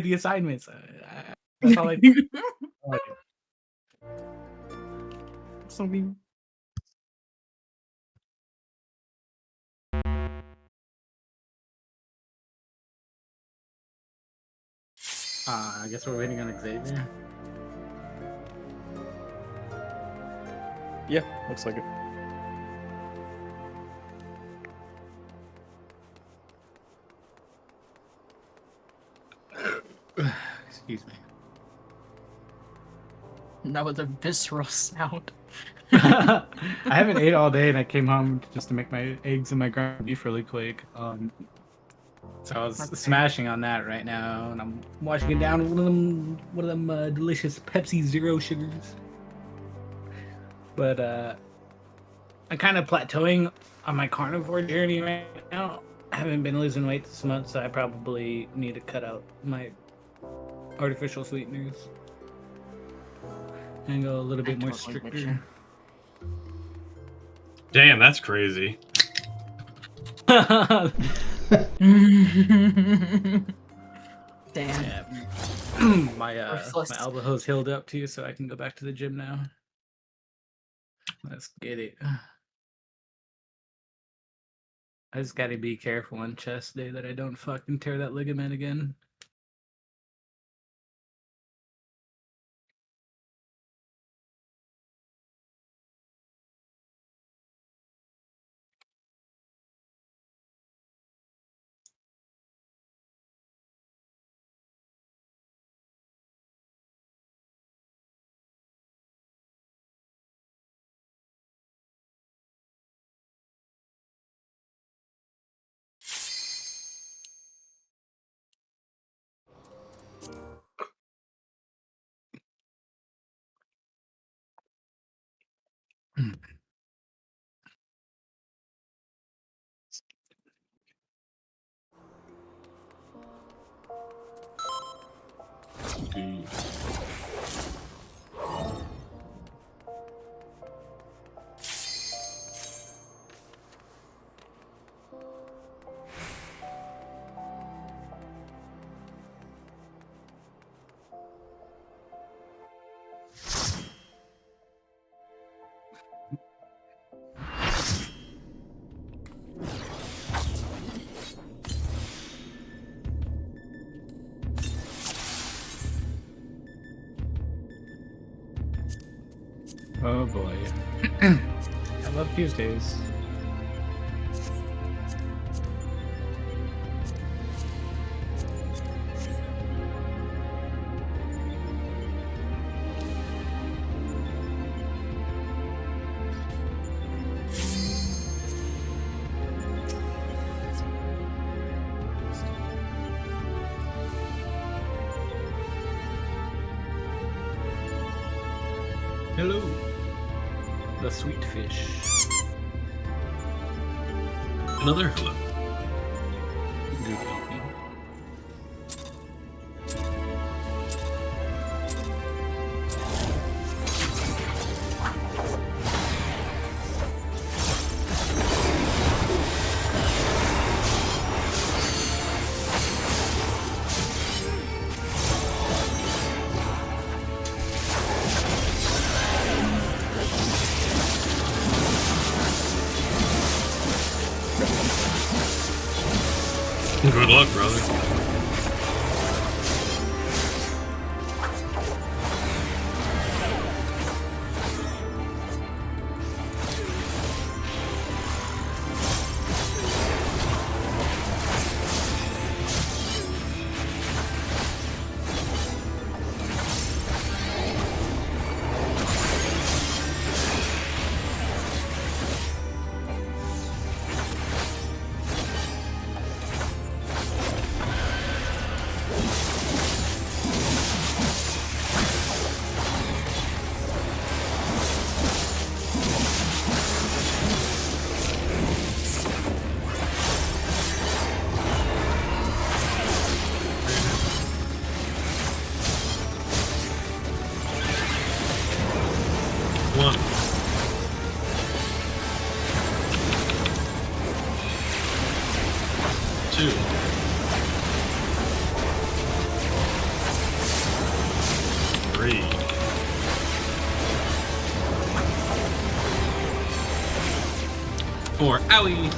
the assignments. That's all I do. Something. I guess we're waiting on Xavier. Yeah, looks like it. Excuse me. That was a visceral sound. I haven't ate all day, and I came home just to make my eggs and my ground beef really quick. So I was smashing on that right now, and I'm washing it down with one of them delicious Pepsi Zero sugars. But I'm kind of plateauing on my carnivore journey right now. I haven't been losing weight this month, so I probably need to cut out my artificial sweeteners and go a little bit more stricter. Damn, that's crazy. Damn. Yeah. my elbow hose healed up too, so I can go back to the gym now. Let's get it. I just gotta be careful on chest day that I don't fucking tear that ligament again. Oh boy. I love Tuesdays. Hello. The sweet fish. Another hello. Good evening. Good luck, brother. Three. Four. Owie!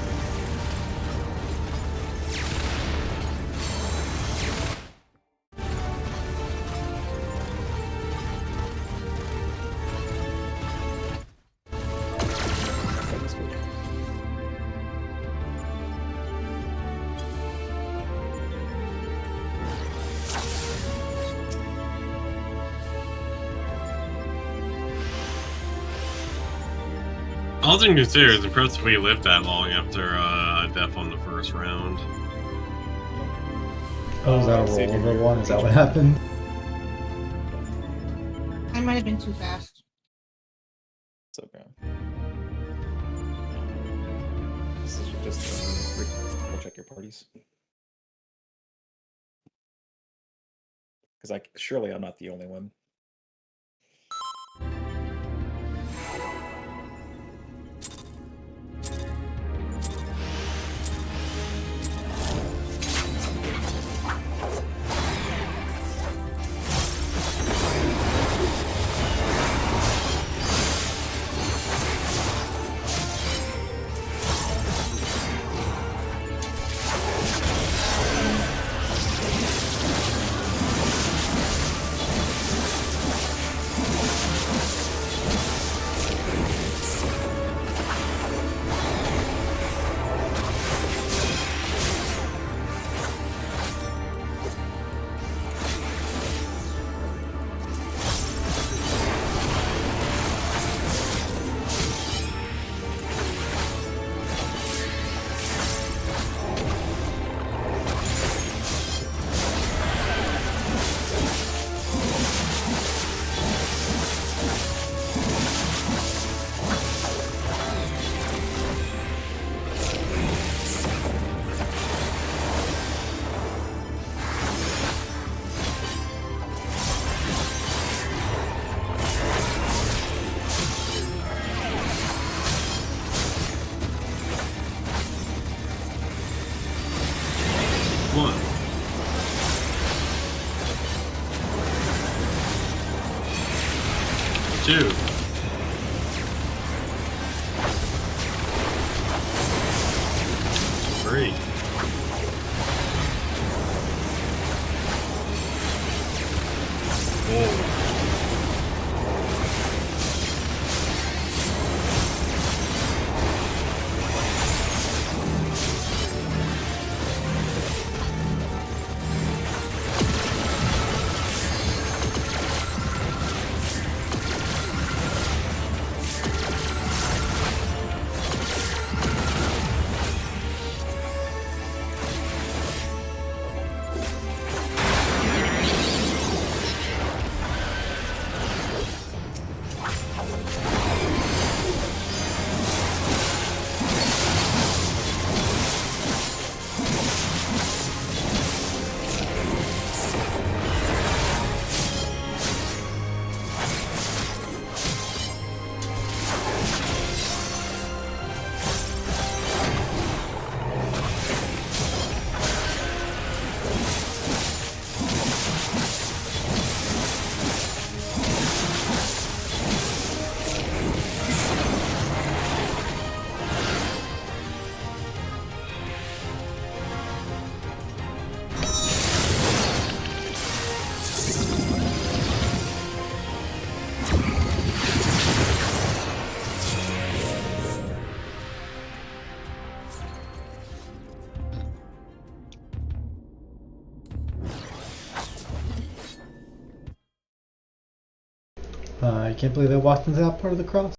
All things considered, it's impressive we lived that long after death on the first round. Oh, was that a rollover one? Is that what happened? I might have been too fast. It's okay. This is just double check your parties. Because surely I'm not the only one. One. Two. Three. Four. I can't believe I walked into that part of the cross.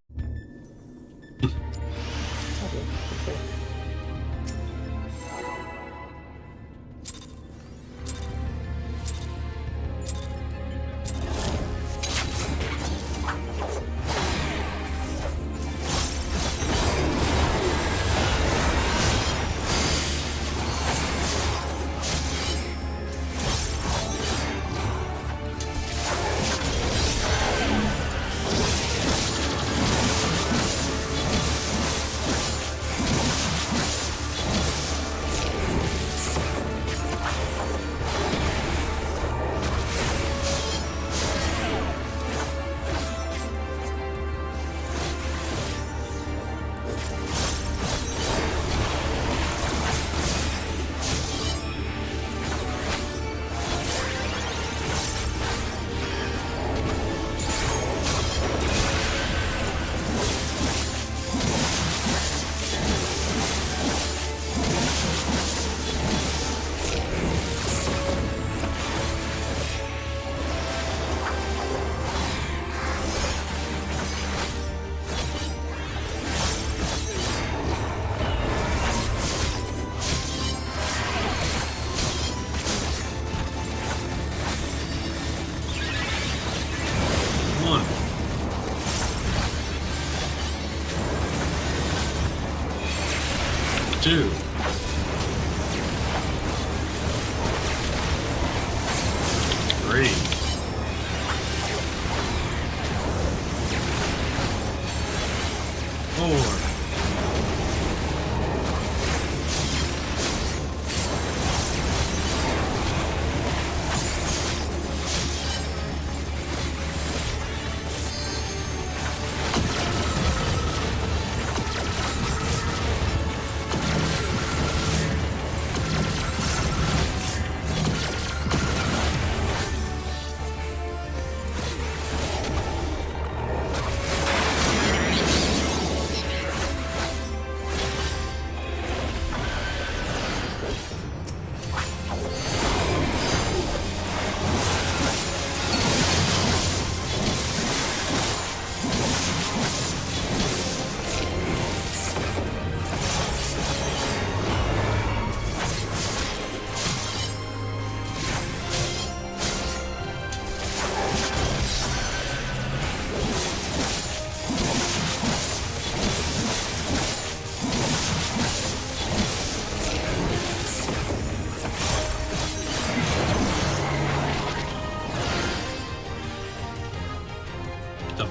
2. 3. 4.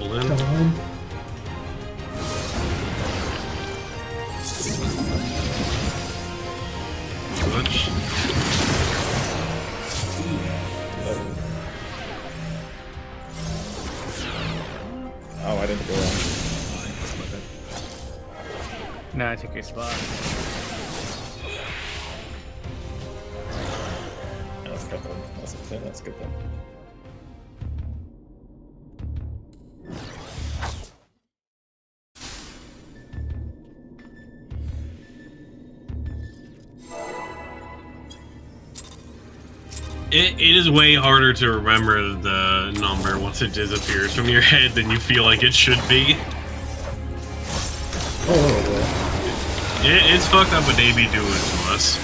2 in. Double in. Butch. Oh, I didn't go wrong. That's my bad. No, I took your spot. That's good then. That's good then. It is way harder to remember the number once it disappears from your head than you feel like it should be. Oh, It's fucked up what they be doing to us.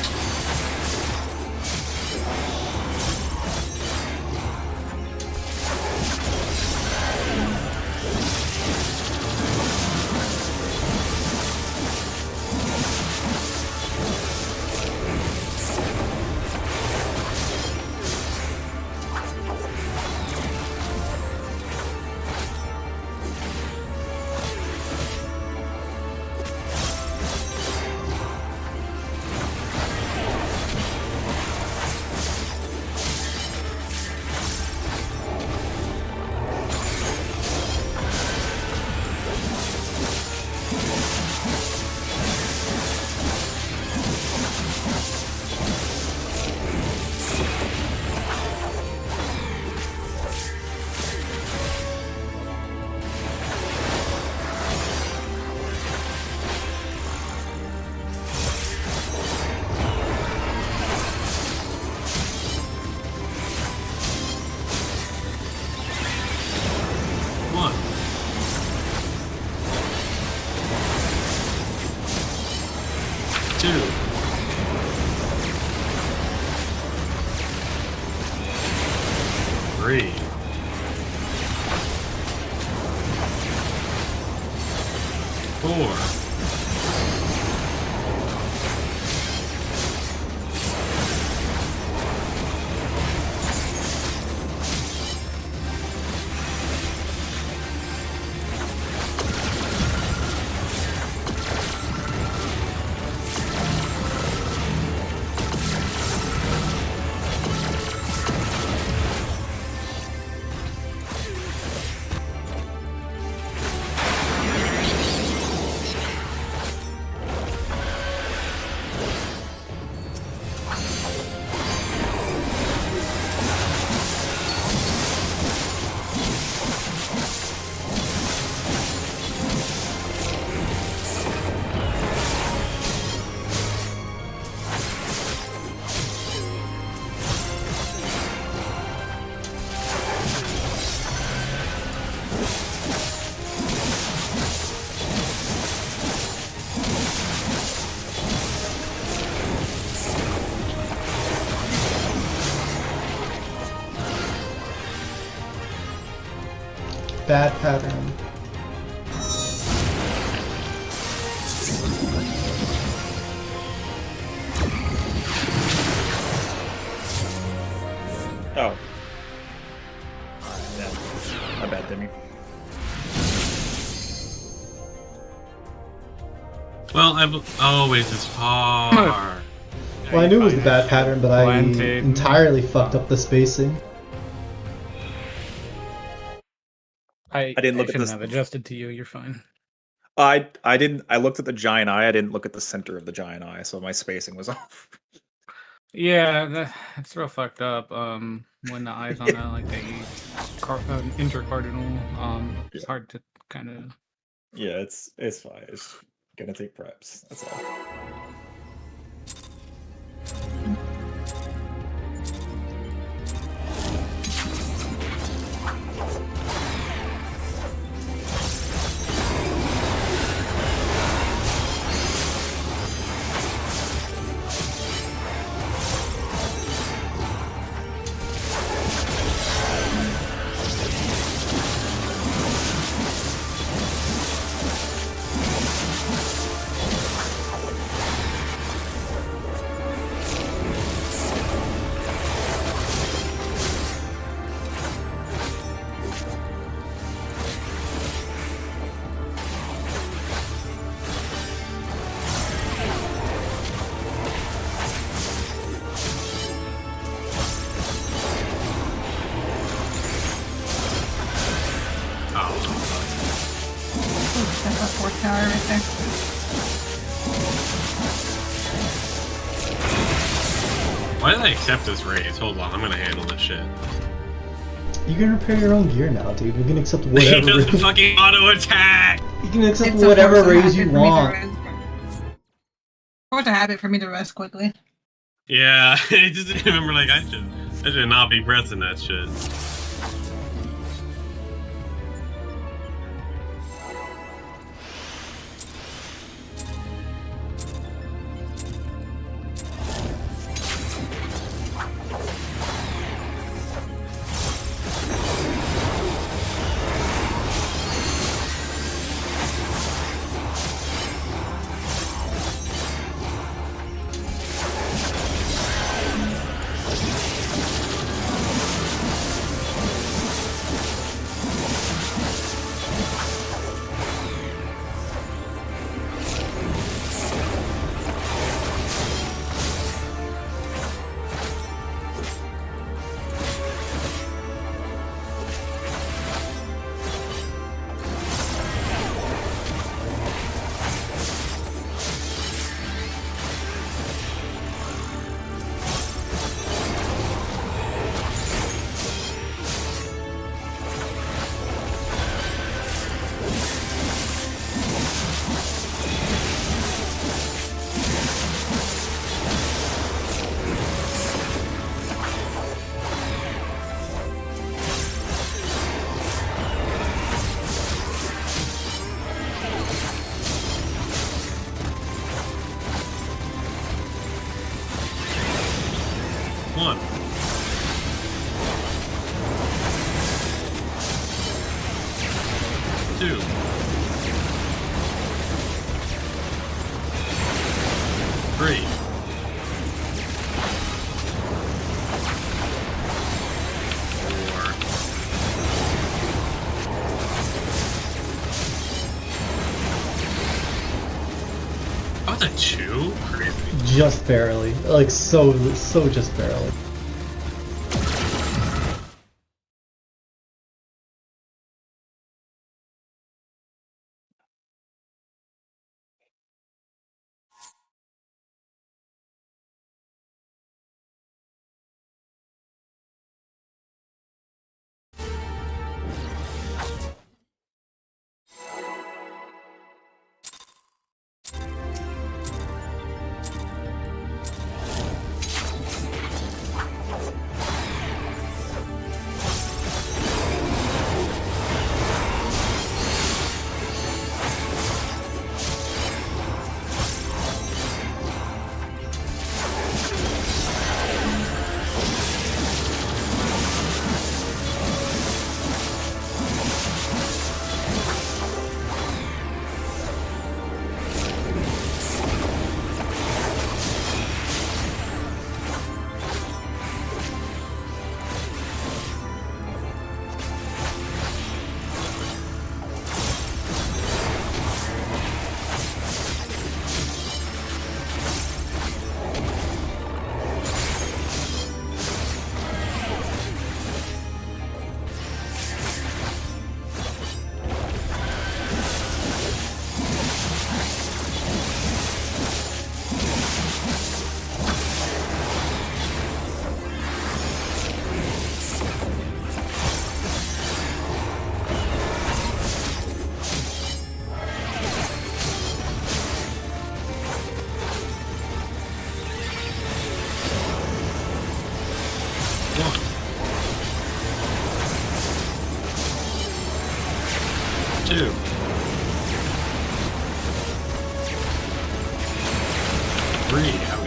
Three. 4. bad pattern. Oh. Yeah. My bad, Demi. Well, I've always this far. Well, I knew it was the bad pattern, but I Planted. entirely fucked up the spacing. I didn't look at shouldn't this- have adjusted to you. You're fine. I didn't. I looked at the giant eye. I didn't look at the center of the giant eye, so my spacing was off. Yeah, it's real fucked up. When the eyes on like the intercardinal, it's Yeah. hard to kind of. Yeah, it's fine. It's gonna take preps. That's all. That's a 4th tower right there. Why did I accept this raise? Hold on, I'm gonna handle this shit. You can repair your own gear now, dude. You can accept He whatever. doesn't fucking auto attack. You can accept It's a whatever force of raise habit you for me to want. rest. Force a habit for me to rest quickly. Yeah, I just remember like I should not be pressing that shit. One. Two. Three. Four. Oh, it's a two? Crazy. Just barely. Like, so just barely. 2. 3. How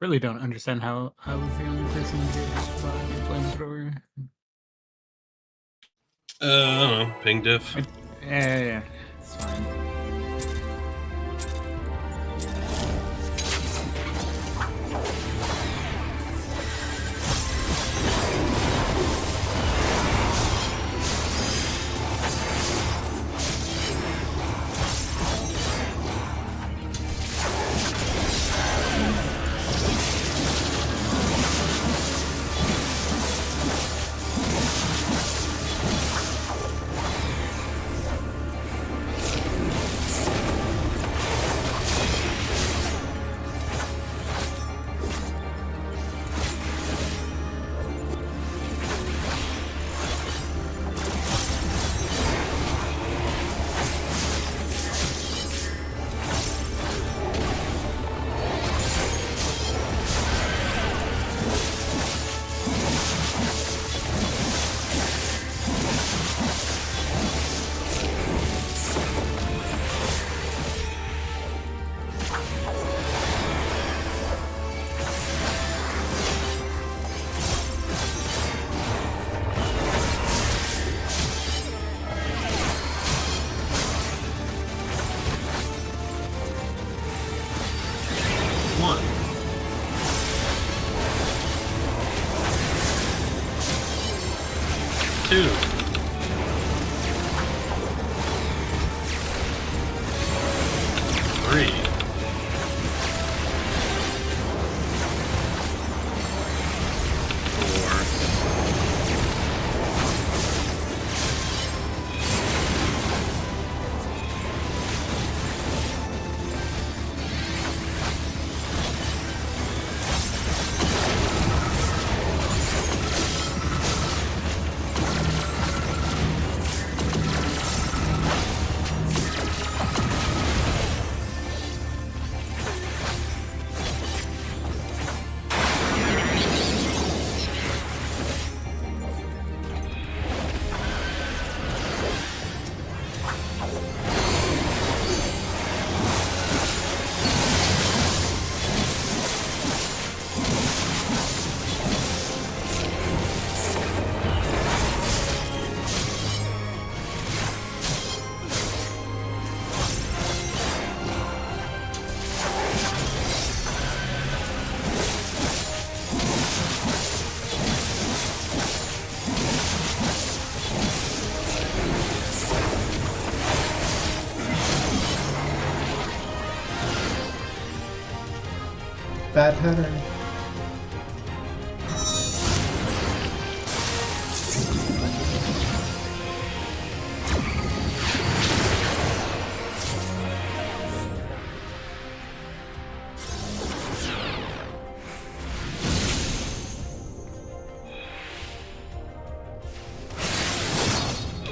Really don't understand how I was the only person to get hit by a flamethrower. I don't know. Ping diff. Yeah, it's fine. Bad pattern.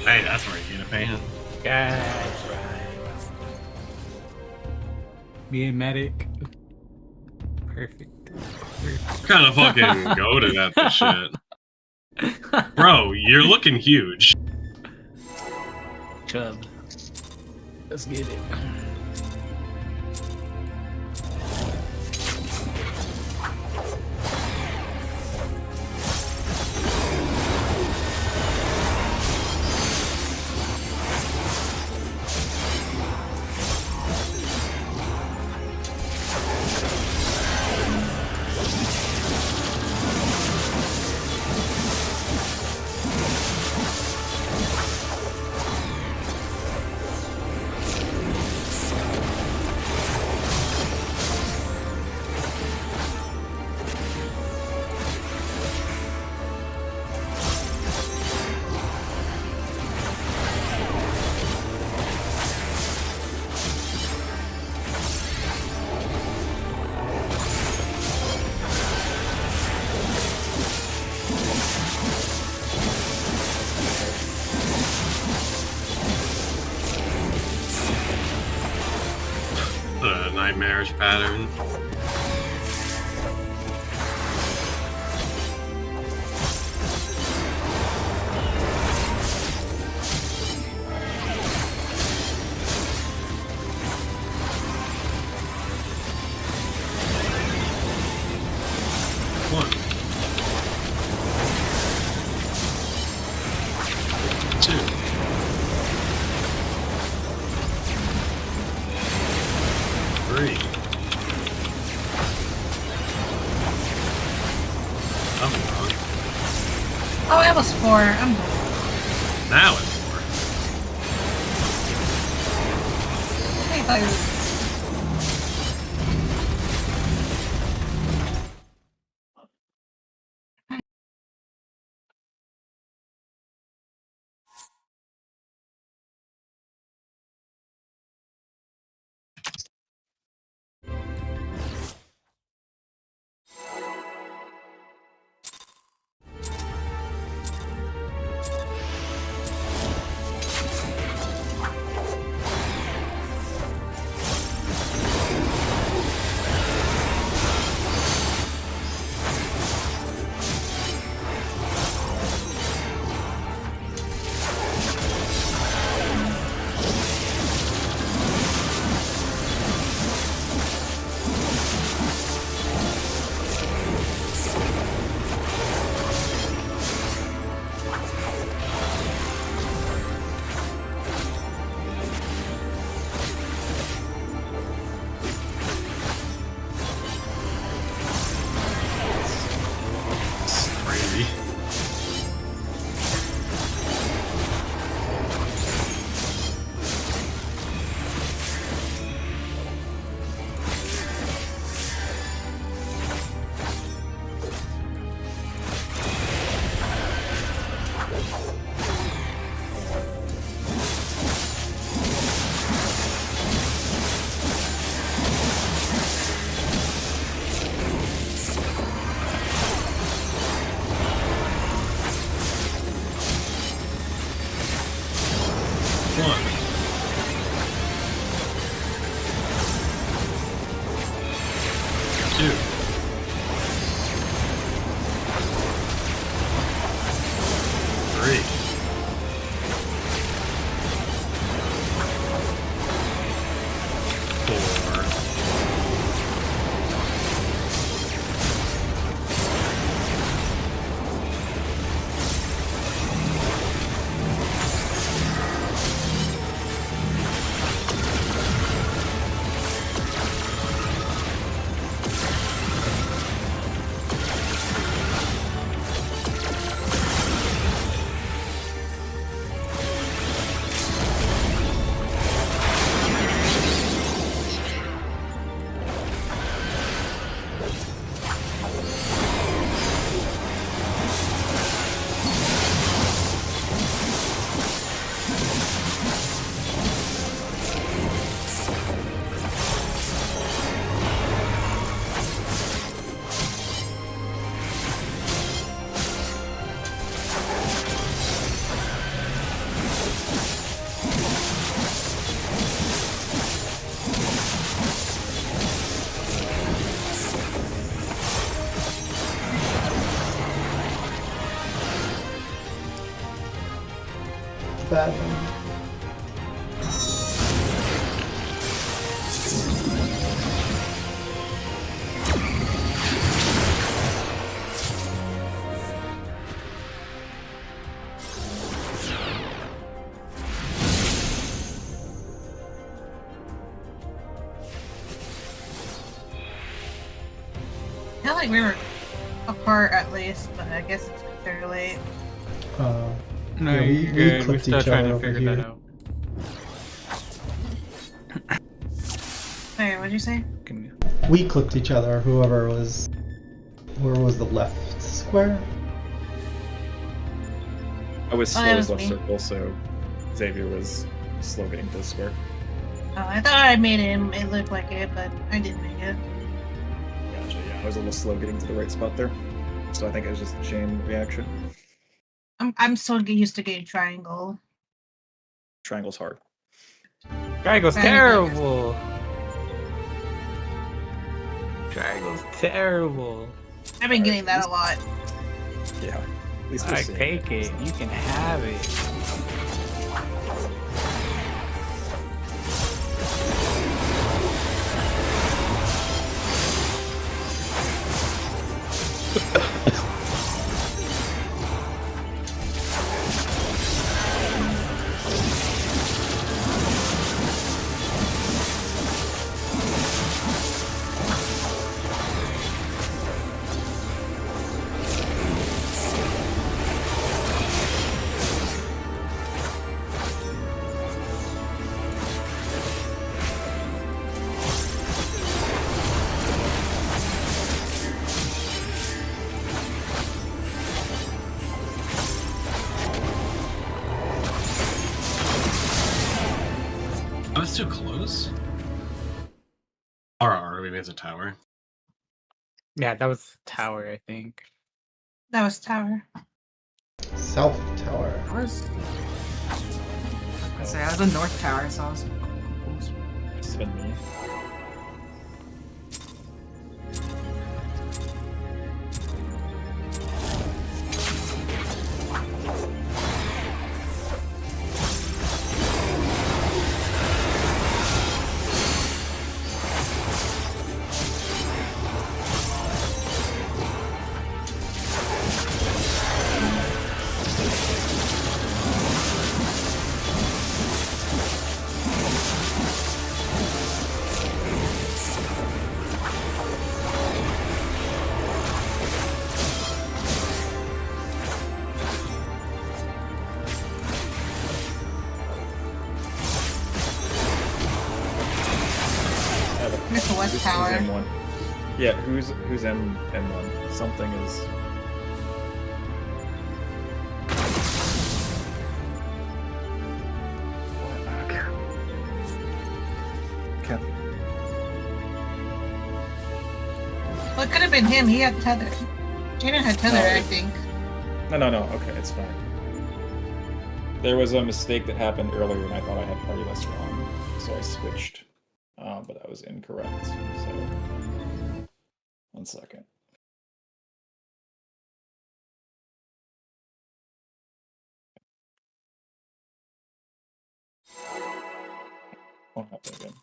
Hey, that's where you get a pain. That's right. Me and medic. Perfect. Kind of fucking goated at this shit. Bro, you're looking huge. Chub. Let's get it. nightmarish pattern. One. Two. Three. Oh, wrong. Oh, that was 4. I'm Now it's 4. I thought it was. Crazy. One. Two. Three. Four. Bad one. I feel like we were apart at least, but I guess it's very late. No, Yeah, we you're good. We're clipped still each trying other to over figure that here. out. Hey, what'd you say? Can- We clipped each other. Whoever was, where was the left square? I was Oh, slow that as was left me. circle, so Xavier was slow getting to the square. Oh, I thought I made it look like it, but I didn't make it. Gotcha, yeah. I was a little slow getting to the right spot there. So I think it was just a chain reaction. I'm so used to getting triangle. Triangle's hard. Triangle's Triangle. terrible. terrible. I've been getting that a lot. Yeah. At least we're I seeing take it. You can have it. I was too close. RR, maybe it's a tower. Yeah, that was tower, I think. That was tower. South Tower. I was. I was in North Tower, so I was. Spin me. Missed the West Tower. Who's M1? Yeah, who's M1? Something is. Okay. Well, it could have been him. He had tether. Jaden had tether, Oh. I think. No. Okay, it's fine. There was a mistake that happened earlier, and I thought I had party list wrong, so I switched. But I was incorrect. So, 1 second. Won't happen again.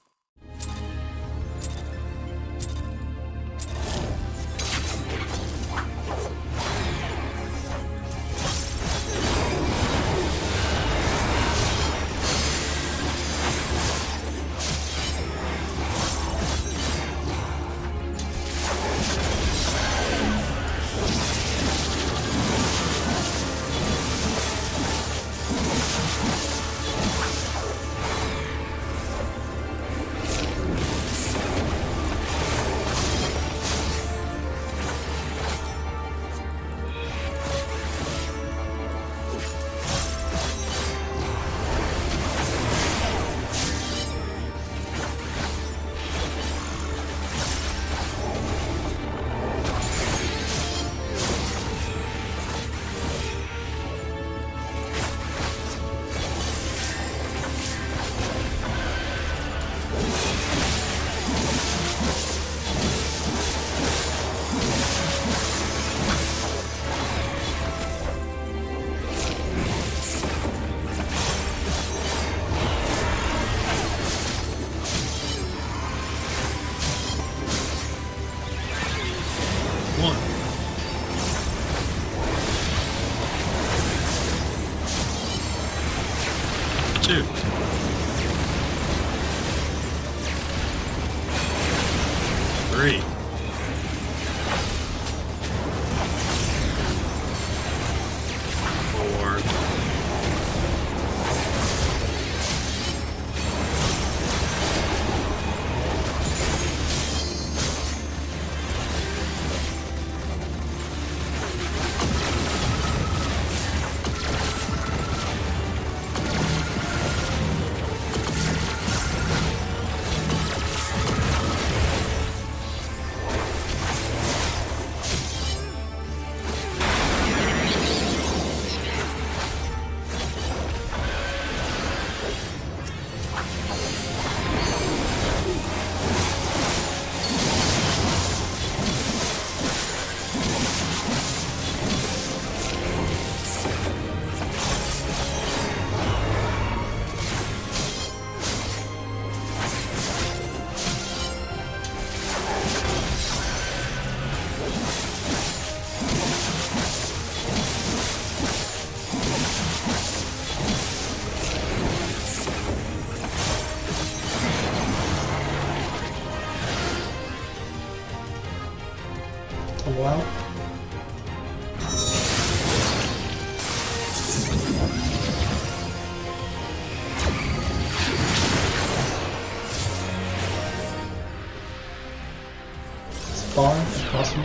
Two. 3. 4. 5.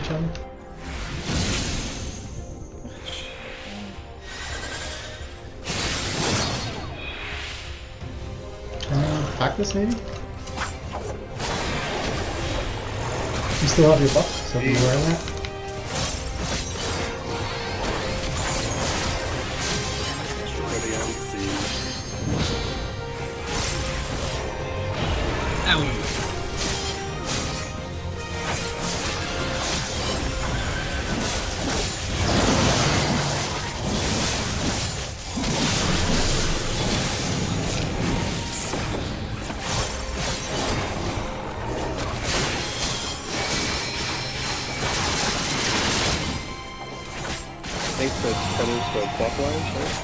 each other. Practice maybe? You still have your buff, so be aware of that. I think the tethers go clockwise, right?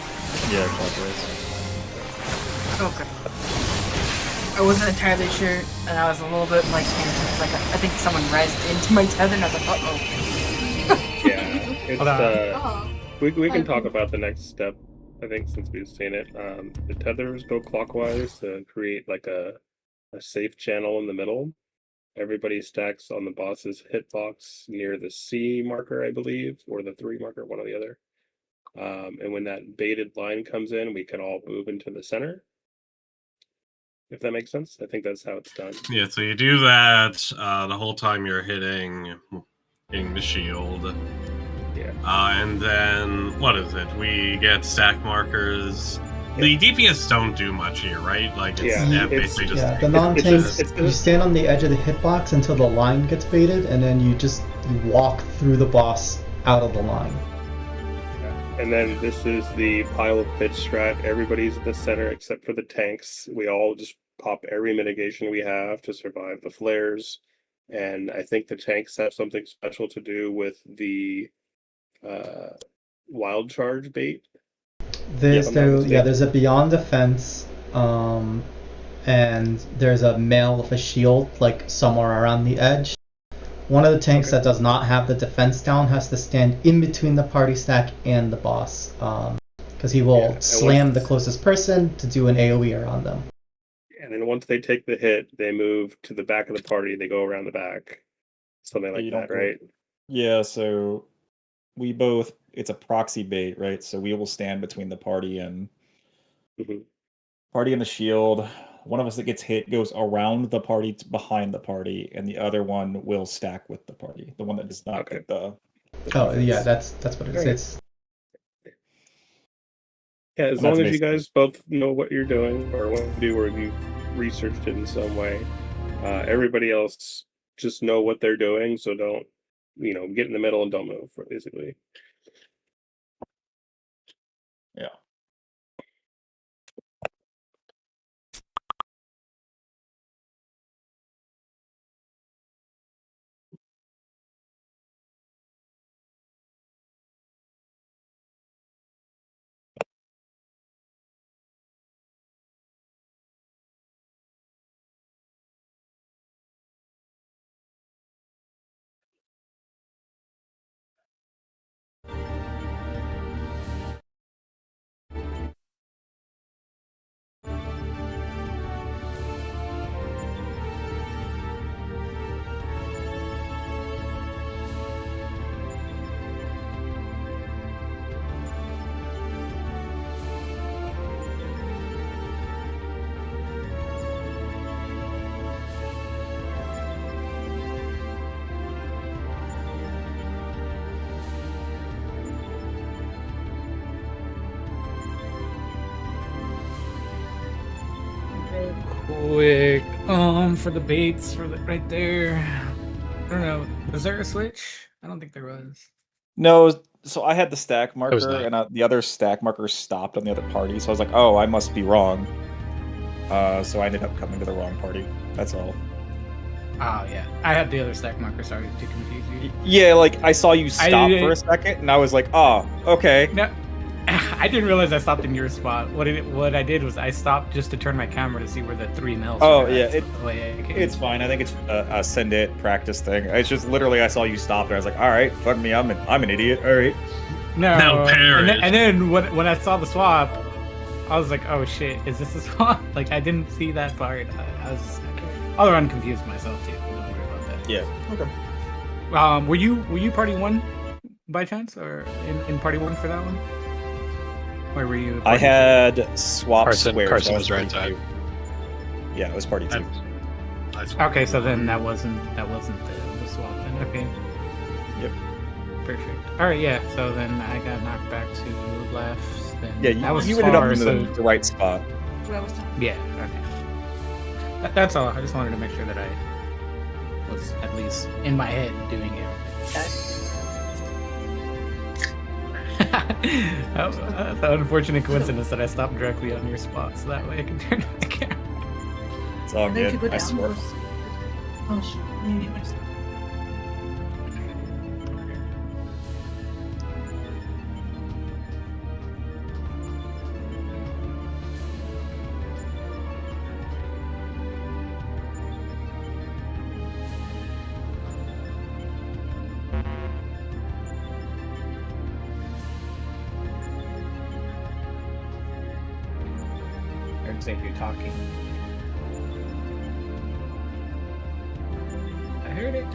Yeah, clockwise. Okay. I wasn't entirely sure, and I was a little bit like, I think someone rised into my tether, and I was like, uh-oh. Yeah, it's Hold on. Oh. we can talk about the next step. I think since we've seen it, the tethers go clockwise to create like a safe channel in the middle. Everybody stacks on the boss's hitbox near the C marker, I believe, or the 3 marker, one or the other. And when that baited line comes in, we can all move into the center. If that makes sense, I think that's how it's done. Yeah, so you do that the whole time you're hitting the shield. Yeah. And then, what is it? We get stack markers. The DPS don't do much here, right? Like, it's Yeah, basically just... Yeah, the non-tanks, it's you stand on the edge of the hitbox until the line gets baited, and then you walk through the boss out of the line. And then this is the pile of pitch strat. Everybody's at the center except for the tanks. We all just pop every mitigation we have to survive the flares. And I think the tanks have something special to do with the wild charge bait. There's if I'm not mistaken. there's a beyond defense, and there's a mail with a shield like somewhere around the edge. One of the tanks that does not have the defense down has to stand in between the party stack and the boss, because he will slam the closest person to do an AoE around them. And then once they take the hit, they move to the back of the party. They go around the back, something like You that, don't right? Yeah, so we both, it's a proxy bait, right? So we will stand between the party and Mhm. the shield. One of us that gets hit goes around the party behind the party, and the other one will stack with the party. The one that does not get the Oh defense. yeah, that's what it is. Right. It's Yeah, as And long that's as you basically- guys both know what you're doing or what to do, or you've researched it in some way, everybody else just know what they're doing. So don't, get in the middle and don't move, basically. Yeah. Quick, for the baits, right there. I don't know. Was there a switch? I don't think there was. No, so I had the stack marker, was not. and the other stack marker stopped on the other party. So I was like, "Oh, I must be wrong." So I ended up coming to the wrong party. That's all. Oh yeah, I had the other stack marker. Sorry to confuse you. Yeah, like I saw you stop for a second, and I was like, "Oh, okay." No, I didn't realize I stopped in your spot. What I did was I stopped just to turn my camera to see where the 3 mils. Oh were at, yeah, so the way I came. it's fine. I think it's a send it practice thing. It's just literally I saw you stop, and I was like, "All right, fuck me, I'm an idiot." All right. No, No, and then when I saw the swap, I was like, "Oh shit, is this a swap?" Like I didn't see that part. I'll run confused myself too. Don't worry about that. Yeah. Okay. Were you party 1 by chance, or in party 1 for that one? Or were you? I party had swap Carson squares. was so I right party side. 2. Yeah, it was party 2. Okay, so then that wasn't the swap then. Okay. Yep. Perfect. All right, yeah. So then I got knocked back to left. Then Yeah, that was you ended up far, in so the right spot. Who I was talking yeah. Okay. That's all. I just wanted to make sure that I was at least in my head doing it. That's an unfortunate coincidence that I stopped directly on your spot, so that way I can turn my camera. It's all And then if you good. go I down, swear. goes- Oh shit. Anyways. Or say if you're talking. I heard it.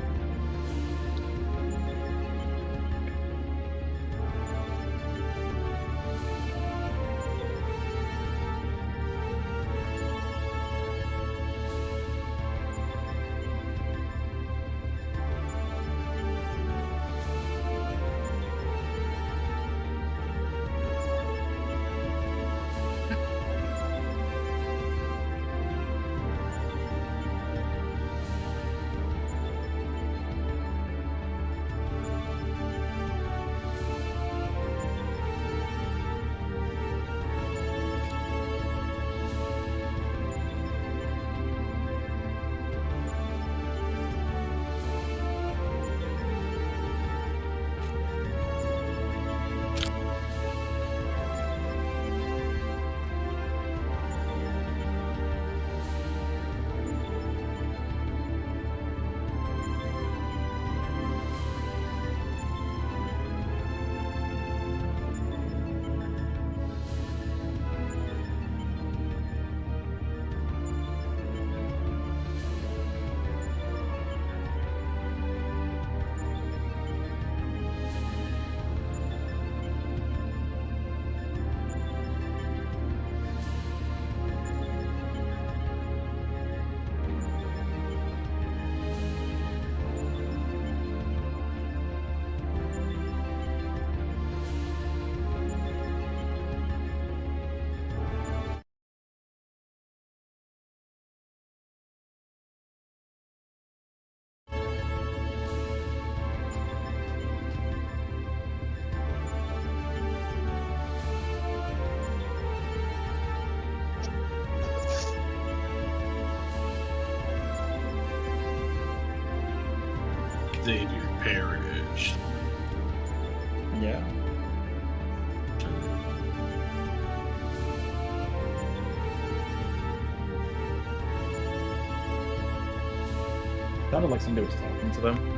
Xavier Parrish. Yeah. Sounded like somebody was talking to them.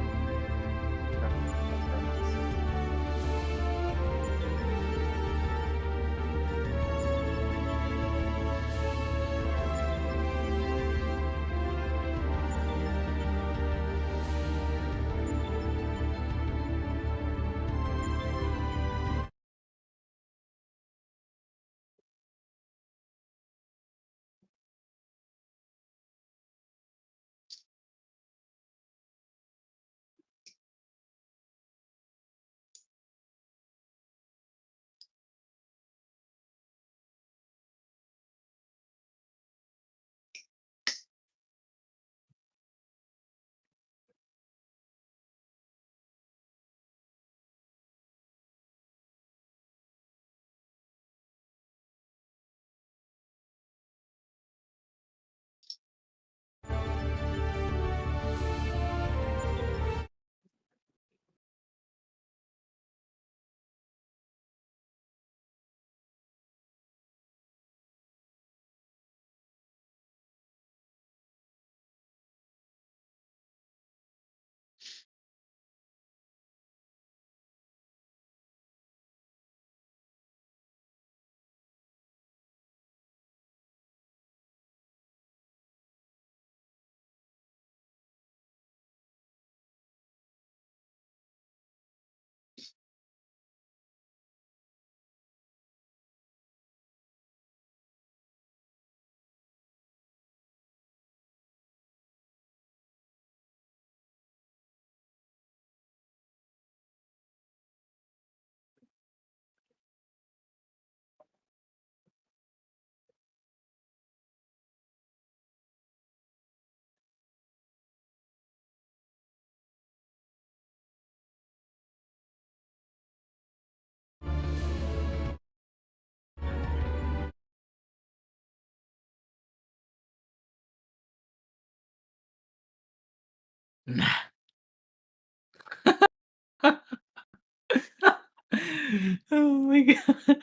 Oh my god.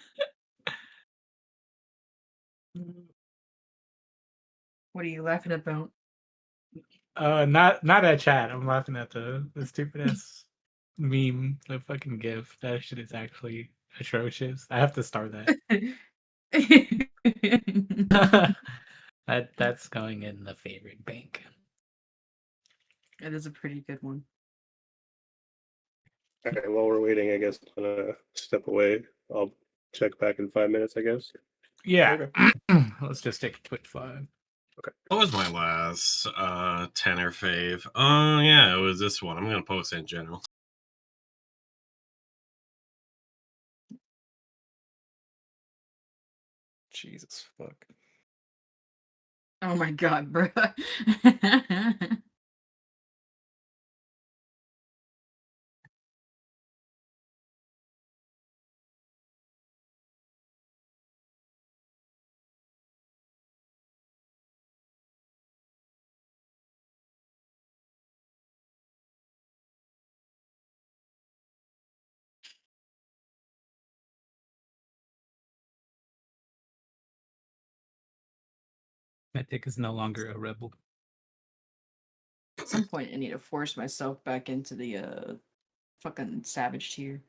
What are you laughing about? Not at chat. I'm laughing at the stupid ass meme, the fucking gif. That shit is actually atrocious. I have to start that. That's going in the favorite bank. It is a pretty good one. Okay, while we're waiting, I guess I'm gonna step away. I'll check back in 5 minutes, I guess. Yeah. Let's just take a quick 5. What was my last tenor fave? Oh yeah, it was this one. I'm gonna post it in general. Jesus fuck. Oh my god, bro. Mythic is no longer a rebel. At some point, I need to force myself back into the fucking savage tier.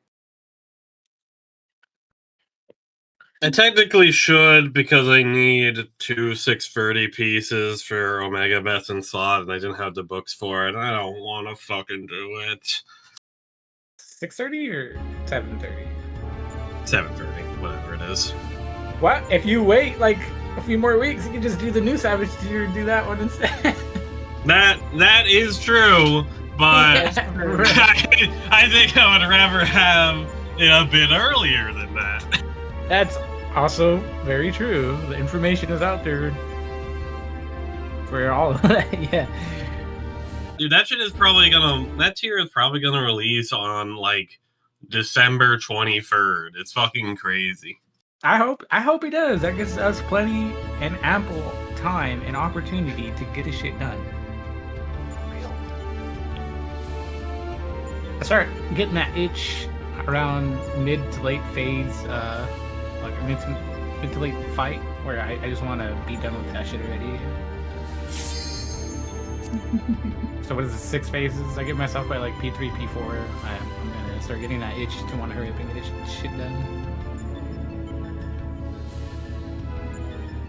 I technically should because I need 2 630 pieces for Omega Beth and slot, and I didn't have the books for it. I don't want to fucking do it. 6:30 or 7:30? 7:30, whatever it is. What? If you wait like a few more weeks, you can just do the new savage tier and do that one instead. That is true, but Yes, true. I think I would rather have it a bit earlier than that. That's also very true. The information is out there for all of that. Yeah. Dude, that tier is probably gonna release on like December 23rd. It's fucking crazy. I hope he does. That gives us plenty and ample time and opportunity to get his shit done. I start getting that itch around mid to late phase, like mid to late fight, where I just want to be done with that shit already. So what is it, 6 phases? I get myself by like P3, P4. I'm gonna start getting that itch to want to hurry up and get this shit done.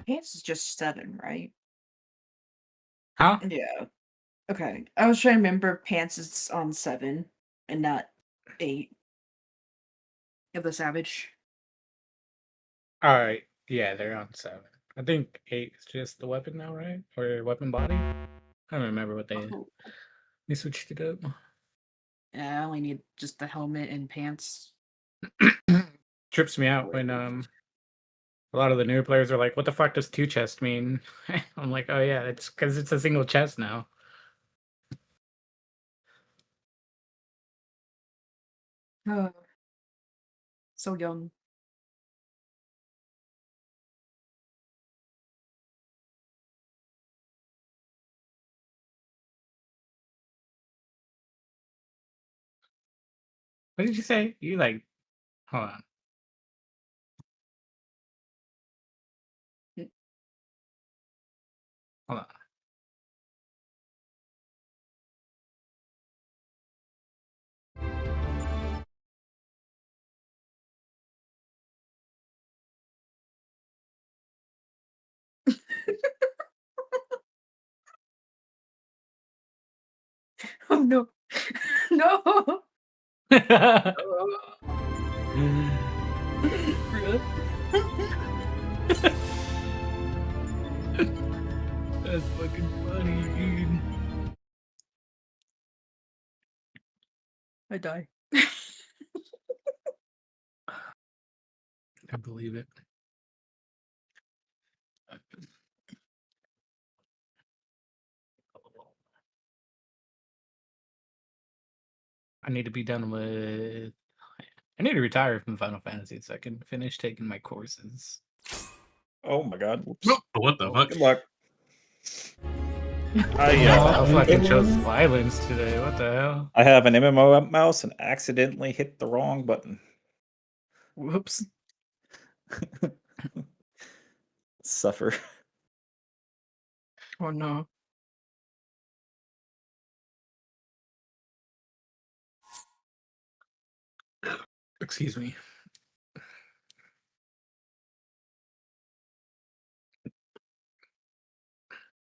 Pants is just 7, right? Huh? Yeah. Okay. I was trying to remember if Pants is on 7 and not 8 of the Savage. Alright, yeah, they're on 7. I think 8 is just the weapon now, right? Or weapon body? I don't remember what they switched it up. Yeah, I only need just the helmet and pants. Trips me out when a lot of the newer players are like, what the fuck does 2 chest mean? I'm like, oh yeah, it's because it's a single chest now. Oh, so young. What did you say? You like, hold on. Hold on. Oh no. No. That's fucking funny, dude. I die. I believe it. I need to be done with. I need to retire from Final Fantasy so I can finish taking my courses. Oh my god. Whoops. What the fuck? Good luck. I fucking chose violence today. What the hell? I have an MMO mouse and accidentally hit the wrong button. Whoops. Suffer. Oh no. Excuse me.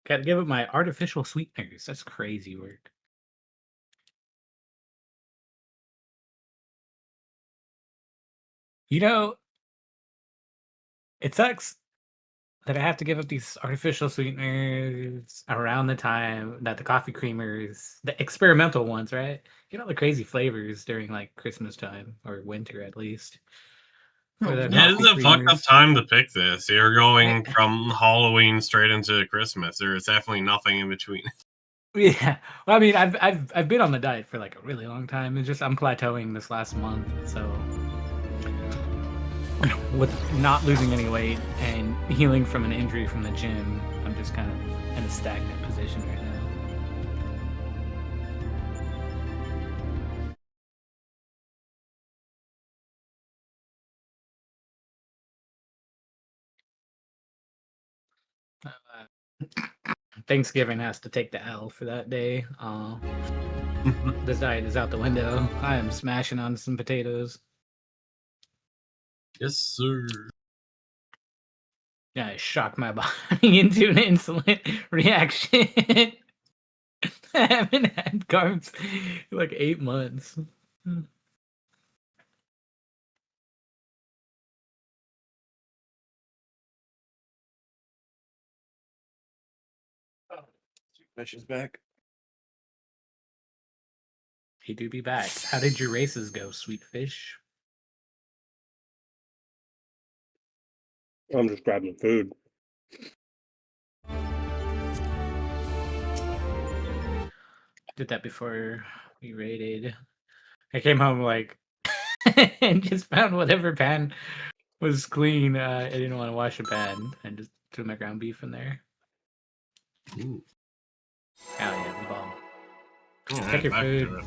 Gotta give it my artificial sweeteners. That's crazy work. You know, it sucks that I have to give up these artificial sweeteners around the time that the coffee creamers, the experimental ones, right? Get all the crazy flavors during like Christmas time or winter at least. For the Yeah, this is coffee a fucked up creamers. time to pick this. You're going from Halloween straight into Christmas. There is definitely nothing in between. Yeah, well, I mean, I've been on the diet for like a really long time. It's just I'm plateauing this last month, so with not losing any weight and healing from an injury from the gym, I'm just kind of in a stagnant position right now. Thanksgiving has to take the L for that day. This diet is out the window. I am smashing on some potatoes. Yes, sir. Yeah, I shocked my body into an insulin reaction. I haven't had carbs in like 8 months. Fish is back. He do be back. How did your races go, sweet fish? I'm just grabbing food. Did that before we raided. I came home like and just found whatever pan was clean. I didn't want to wash a pan and just threw my ground beef in there. Ooh. Oh yeah, the bomb. All Take right, your back to food. it.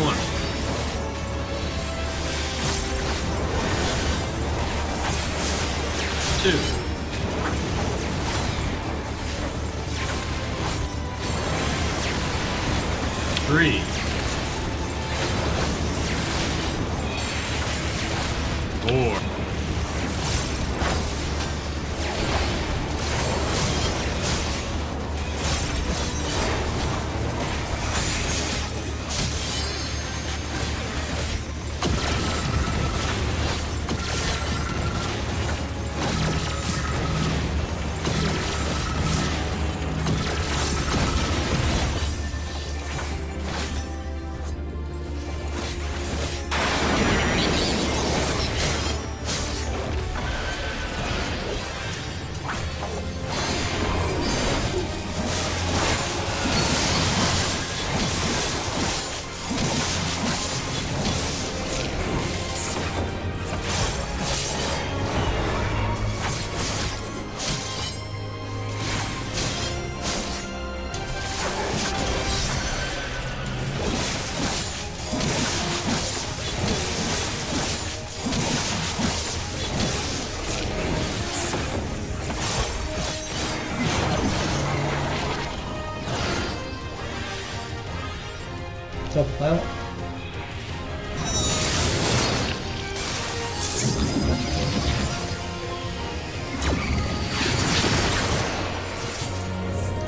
One. Two. Three. Four.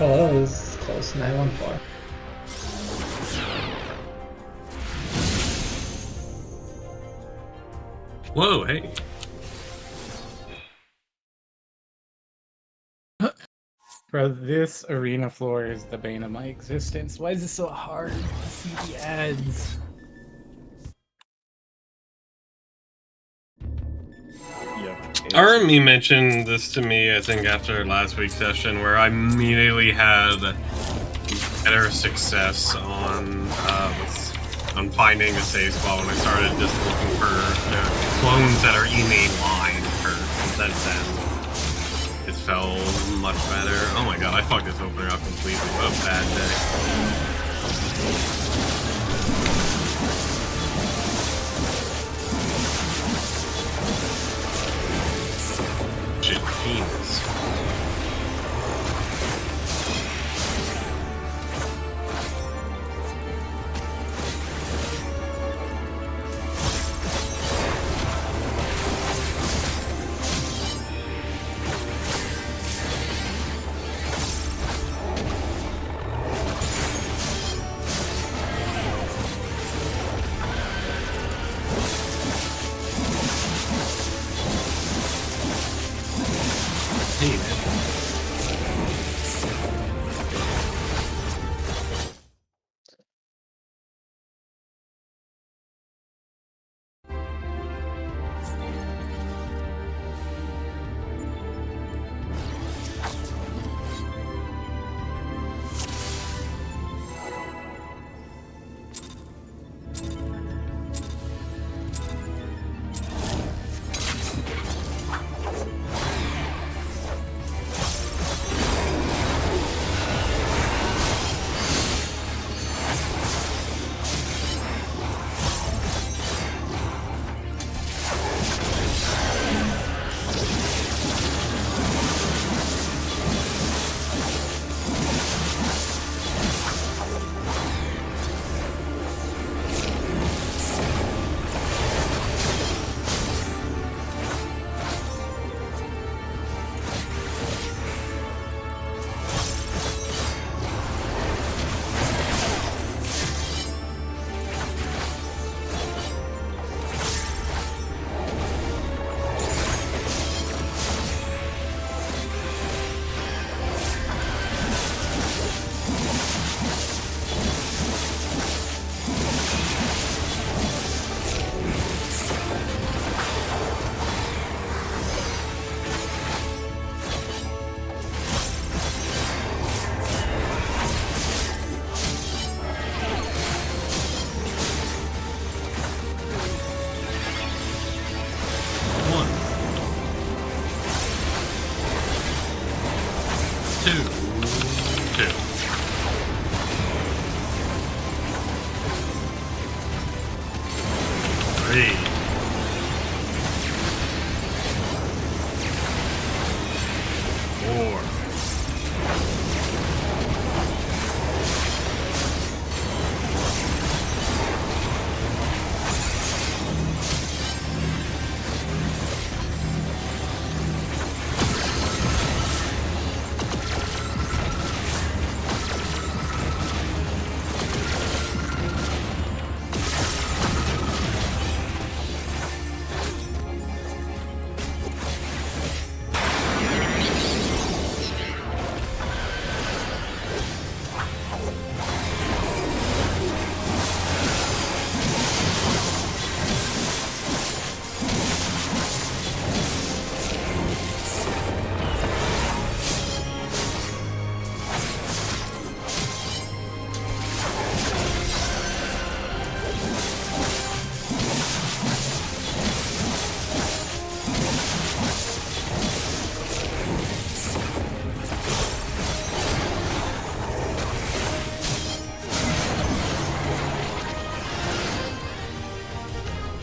Oh, that was close. 914. Whoa, hey. Bro, this arena floor is the bane of my existence. Why is it so hard to see the ads? Yeah. Army mentioned this to me, I think, after last week's session, where I immediately had better success on finding a safe spot when I started just looking for clones that are e-main line first. Then it felt much better. Oh my god, I fucked this opener up completely. What a bad day. Shit, penis.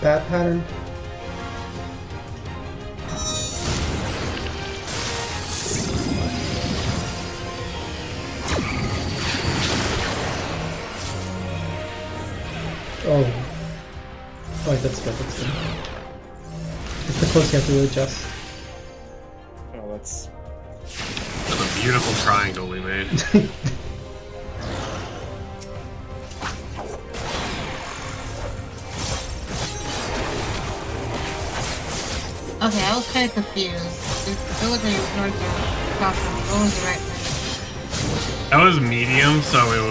Bad pattern. Oh. Oh, that's good, that's good. It's the close you have to adjust. Oh, that's Beautiful triangle we made. Okay, I was kind of confused. It looked like it was north or south. What was the right place? That was medium, so it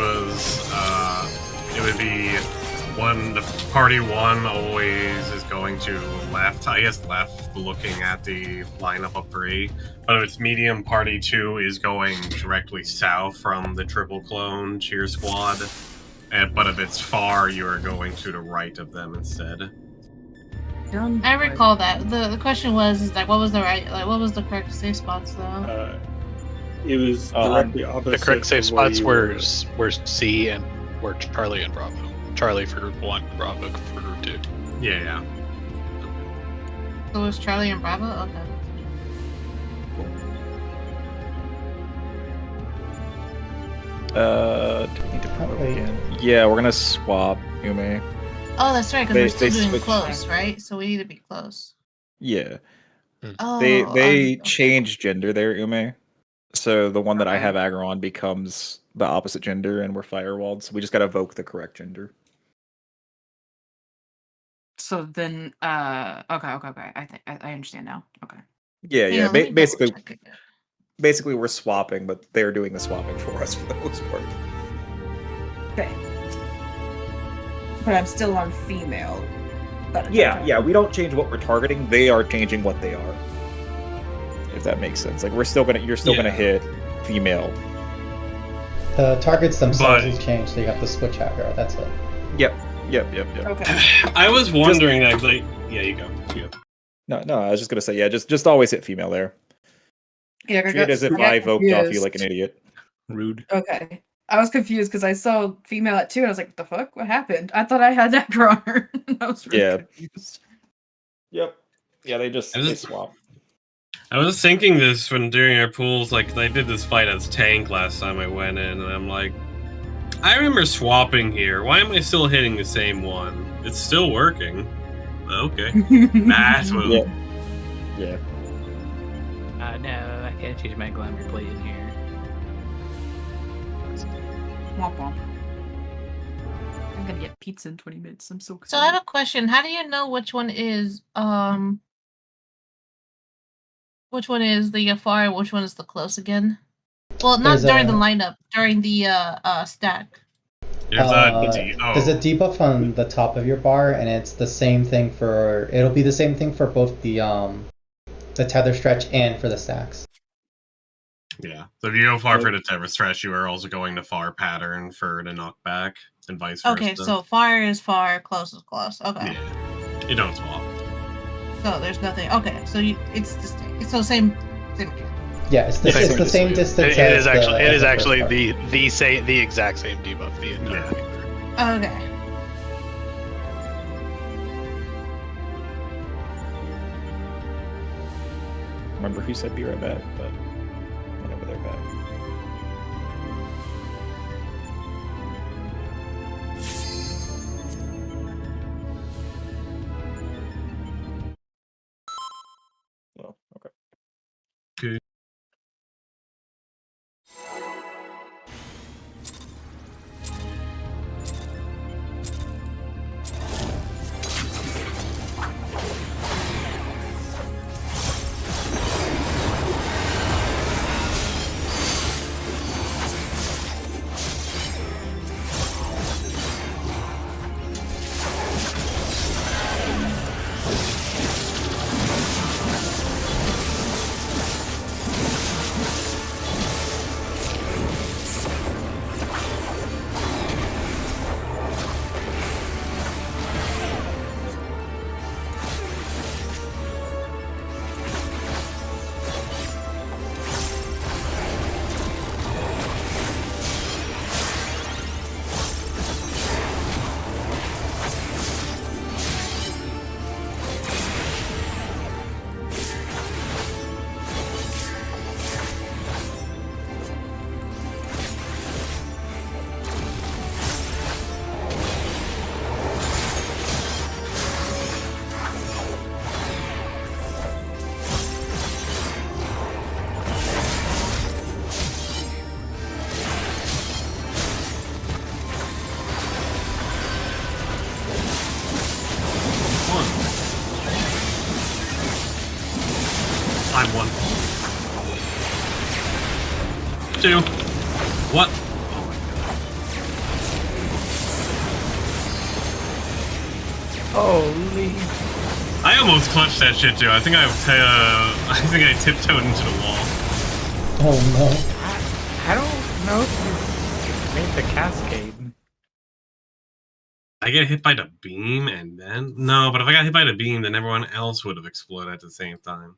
would be the party one always is going to left, I guess left, looking at the lineup of 3. But if it's medium, party 2 is going directly south from the triple clone cheer squad. But if it's far, you are going to the right of them instead. I recall that. The question was, is like, what was the correct safe spots though? It was directly opposite. The correct safe of where spots you were C and were Charlie and Bravo. Charlie for group 1, Bravo for group 2. Yeah. So it was Charlie and Bravo? Okay. Do we need to probably again? Yeah, we're gonna swap Ume. Oh, that's right, because They- we're still they doing switched. close, right? So we need to be close. Yeah, Oh, they okay. changed gender there, Ume. So the one that I Okay. have Aggron becomes the opposite gender, and we're firewalled. So we just gotta evoke the correct gender. So then, okay. I think I understand now. Okay. Yeah, Hang yeah. on, let me Basically, double check it. basically we're swapping, but they're doing the swapping for us for the most part. Okay. But I'm still on female. Yeah. We don't change what we're targeting; they are changing what they are. If that makes sense. Like you're still gonna hit female. The targets themselves But- has changed, so you have to switch aggro. That's it. Yep. Okay. I was wondering, actually. Yeah, you go. No, I was just gonna say, yeah, just always hit female there. Yeah, Treat it as if I evoked off you like an idiot. Rude. Okay. I was confused because I saw female at 2 and I was like, what the fuck? What happened? I thought I had that on her. I was really Yeah. confused. Yep. Yeah, they swap. I was thinking this when during our pools, like I did this fight as tank last time I went in, and I'm like, I remember swapping here. Why am I still hitting the same one? It's still working. Okay. That's what. Yeah. No, I can't change my glamour plate in here. Womp womp. I'm gonna get pizza in 20 minutes. I'm so excited. So I have a question. How do you know which one is the far and which one is the close again? Well, not There's during the a- lineup, during the stack. There's There's a debuff on the top of your bar, and it's the same thing for. It'll be the same thing for both the tether stretch and for the stacks. Yeah. So if you go far for the tether stretch, you are also going to far pattern for the knockback, and vice versa. Okay, so far is far, close is close. Okay, Yeah. You don't swap. so there's nothing. Okay, so it's the same. So same. Yeah, it's the same distance. It is as actually as the first part. the exact same debuff the entire Yeah. thing. Okay. Remember who said be right back, but whenever they're back. Oh, okay. Okay. I'm 1. 2. What? Holy. I almost clutched that shit too. I think I tiptoed into the wall. Oh no. I don't know if you made the cascade. I get hit by the beam and then no, but if I got hit by the beam, then everyone else would have exploded at the same time.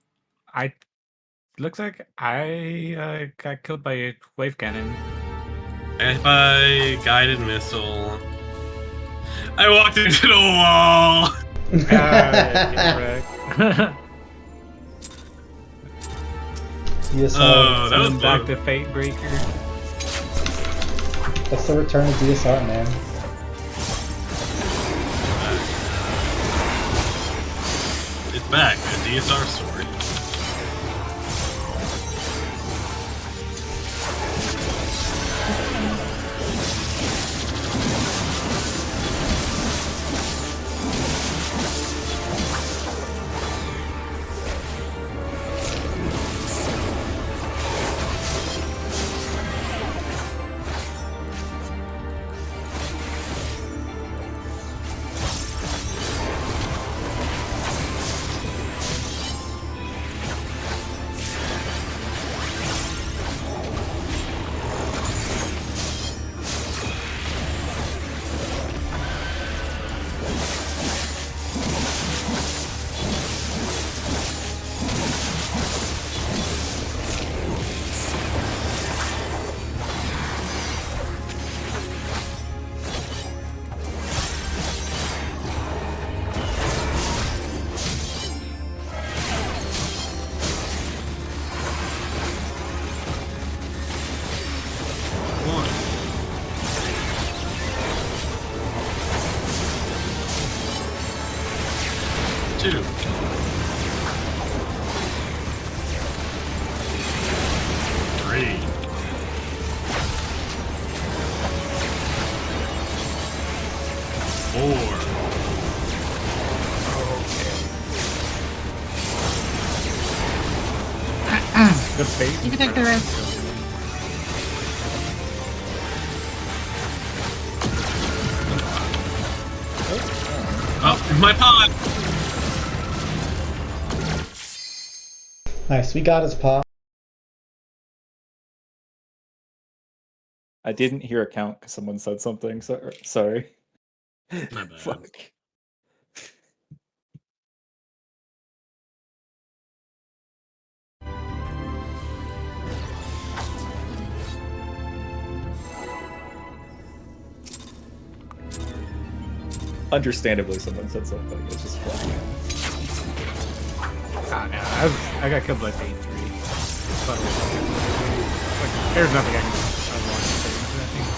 Looks like I got killed by a wave cannon. I got hit by guided missile. I walked into the wall. DSR. Oh, that was Summon back fun. to Fate Breaker. That's the return of DSR, man. It's back, a DSR sword. Two. 3. 4. The Fate. You can take the risk. Oh, my pod! Nice, we got his pop. I didn't hear a count because someone said something. So sorry. My bad. Fuck. Understandably, someone said something. It's just funny. Ah, no, I got killed by Fate 3. But, like, there's nothing I can do. I want to say, I think.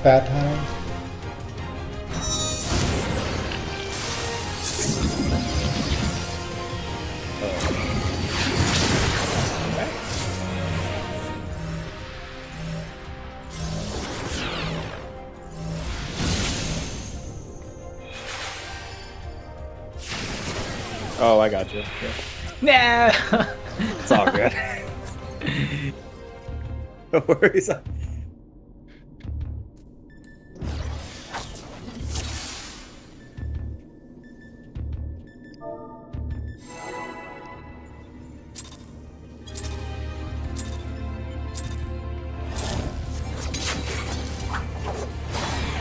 bad time. Oh, I got you. Yeah. Nah. It's all good. No worries.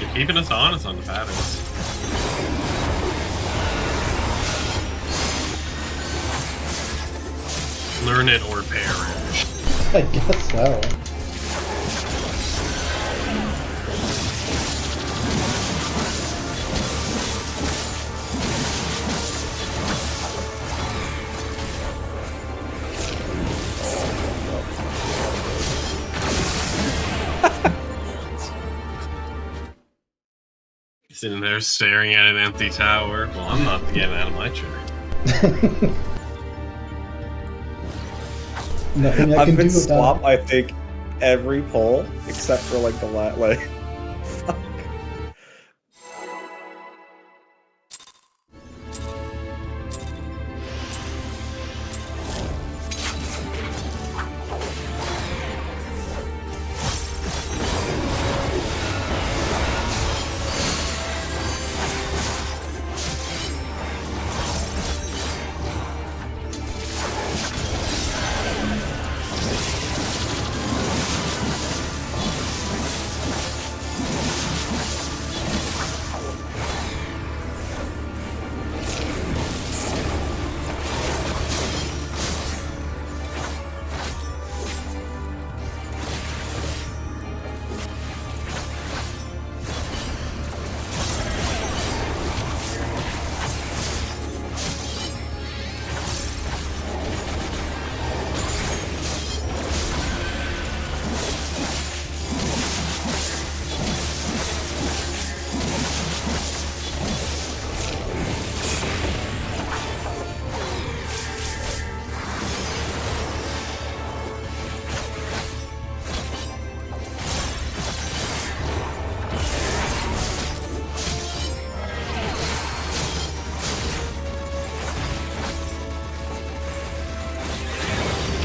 You're keeping us honest on the patterns. Learn it or perish. I guess so. Sitting there staring at an empty tower. Well, I'm not getting out of my chair. Nothing I I've can do been about swap, it. I think, every poll except for like the like. Fuck.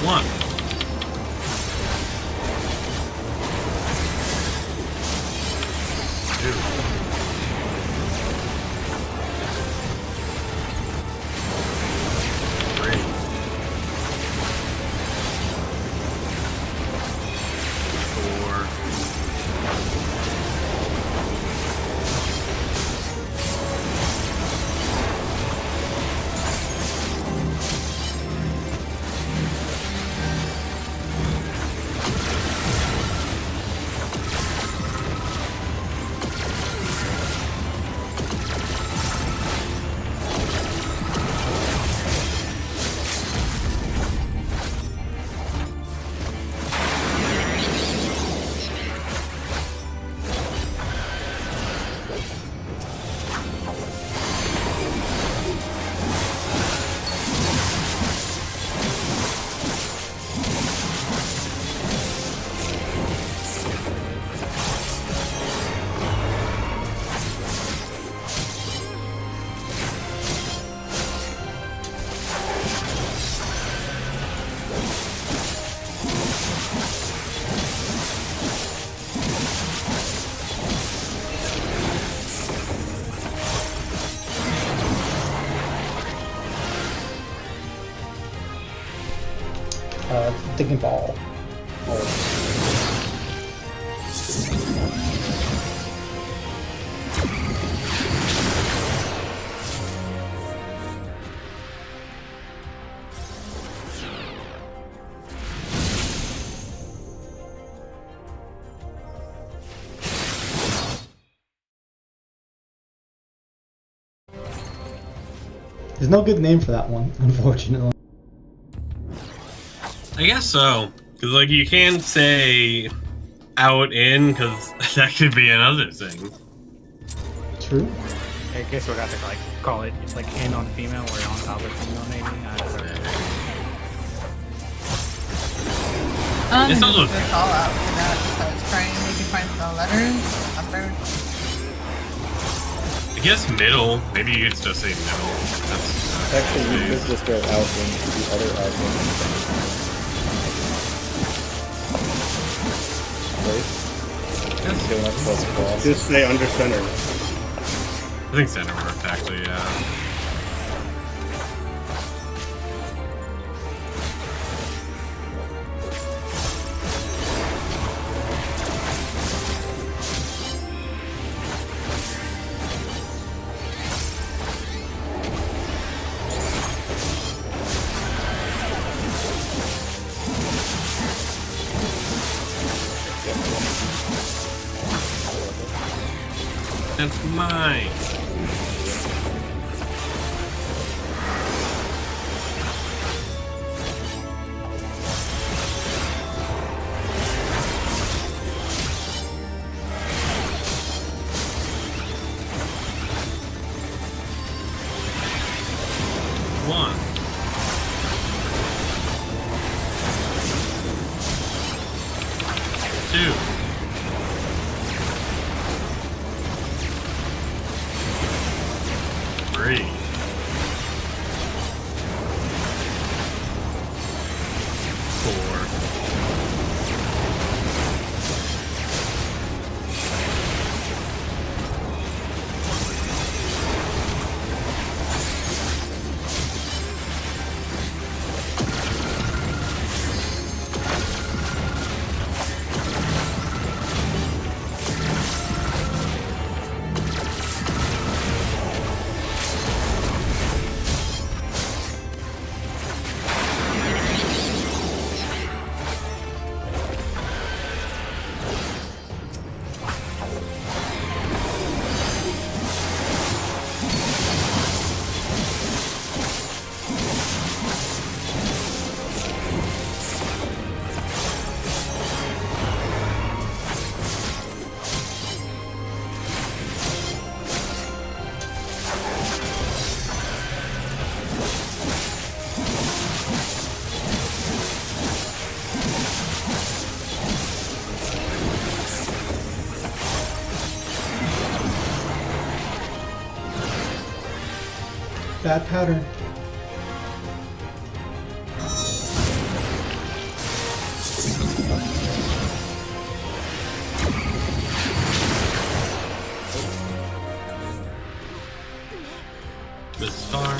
One. Thinking ball. There's no good name for that one, unfortunately. I guess so. Because, like, you can say out in, because that could be another thing. True. I guess we'd have to like call it like in on female or on top of female maybe. I don't know. It's It's also- a call out for that, so it's trying to make you find the letters, number. I guess middle. Maybe you could just say middle. That's, Actually, you could just go out into the other out Right? Doing that plus cross. Just say under center. I think center worked actually, yeah. That's mine. One. Two. Three. Four. Bad pattern. The star.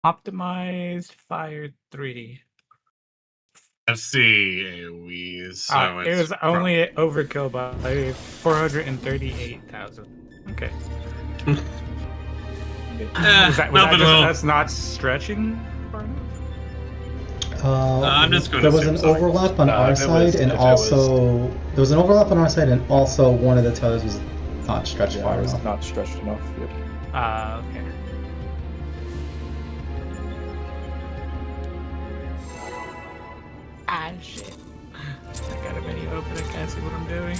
Optimized fire 3D. FC AoEs. So It was only overkill by 438,000. Okay. Was nothing will. that's not stretching far enough? I'm just gonna There was assume an so. overlap on our if it side, was- and if it was- also there was an overlap on our side, and also one of the tethers was not stretched Yeah, far it was enough. not stretched enough. Yep. Okay. Ah, shit. I got a menu open, I can't see what I'm doing.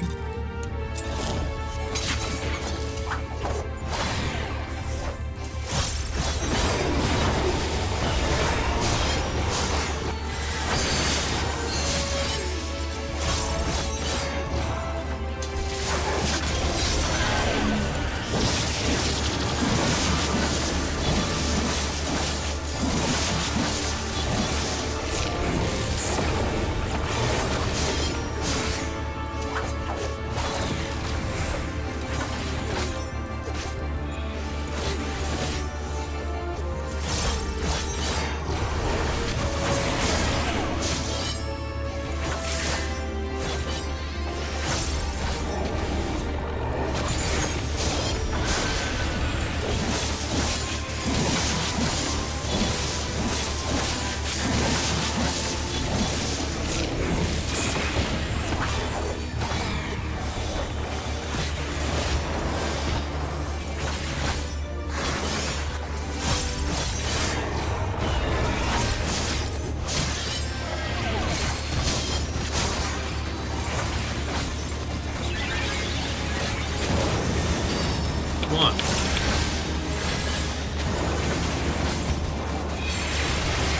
1.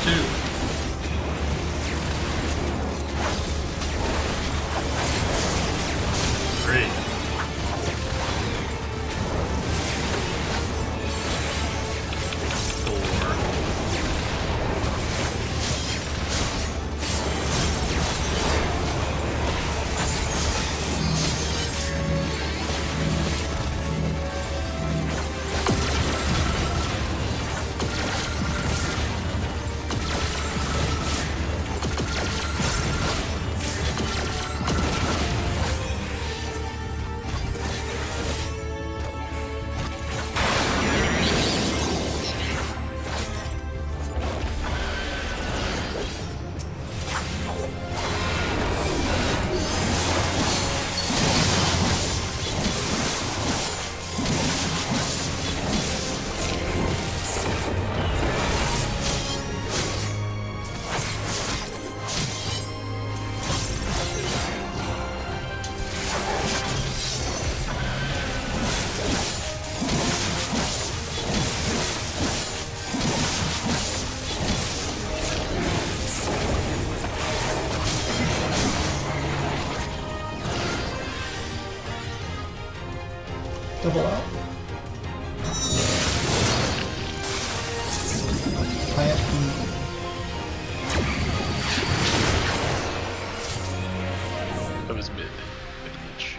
2. 3. Double out. Plant That was mid-ish.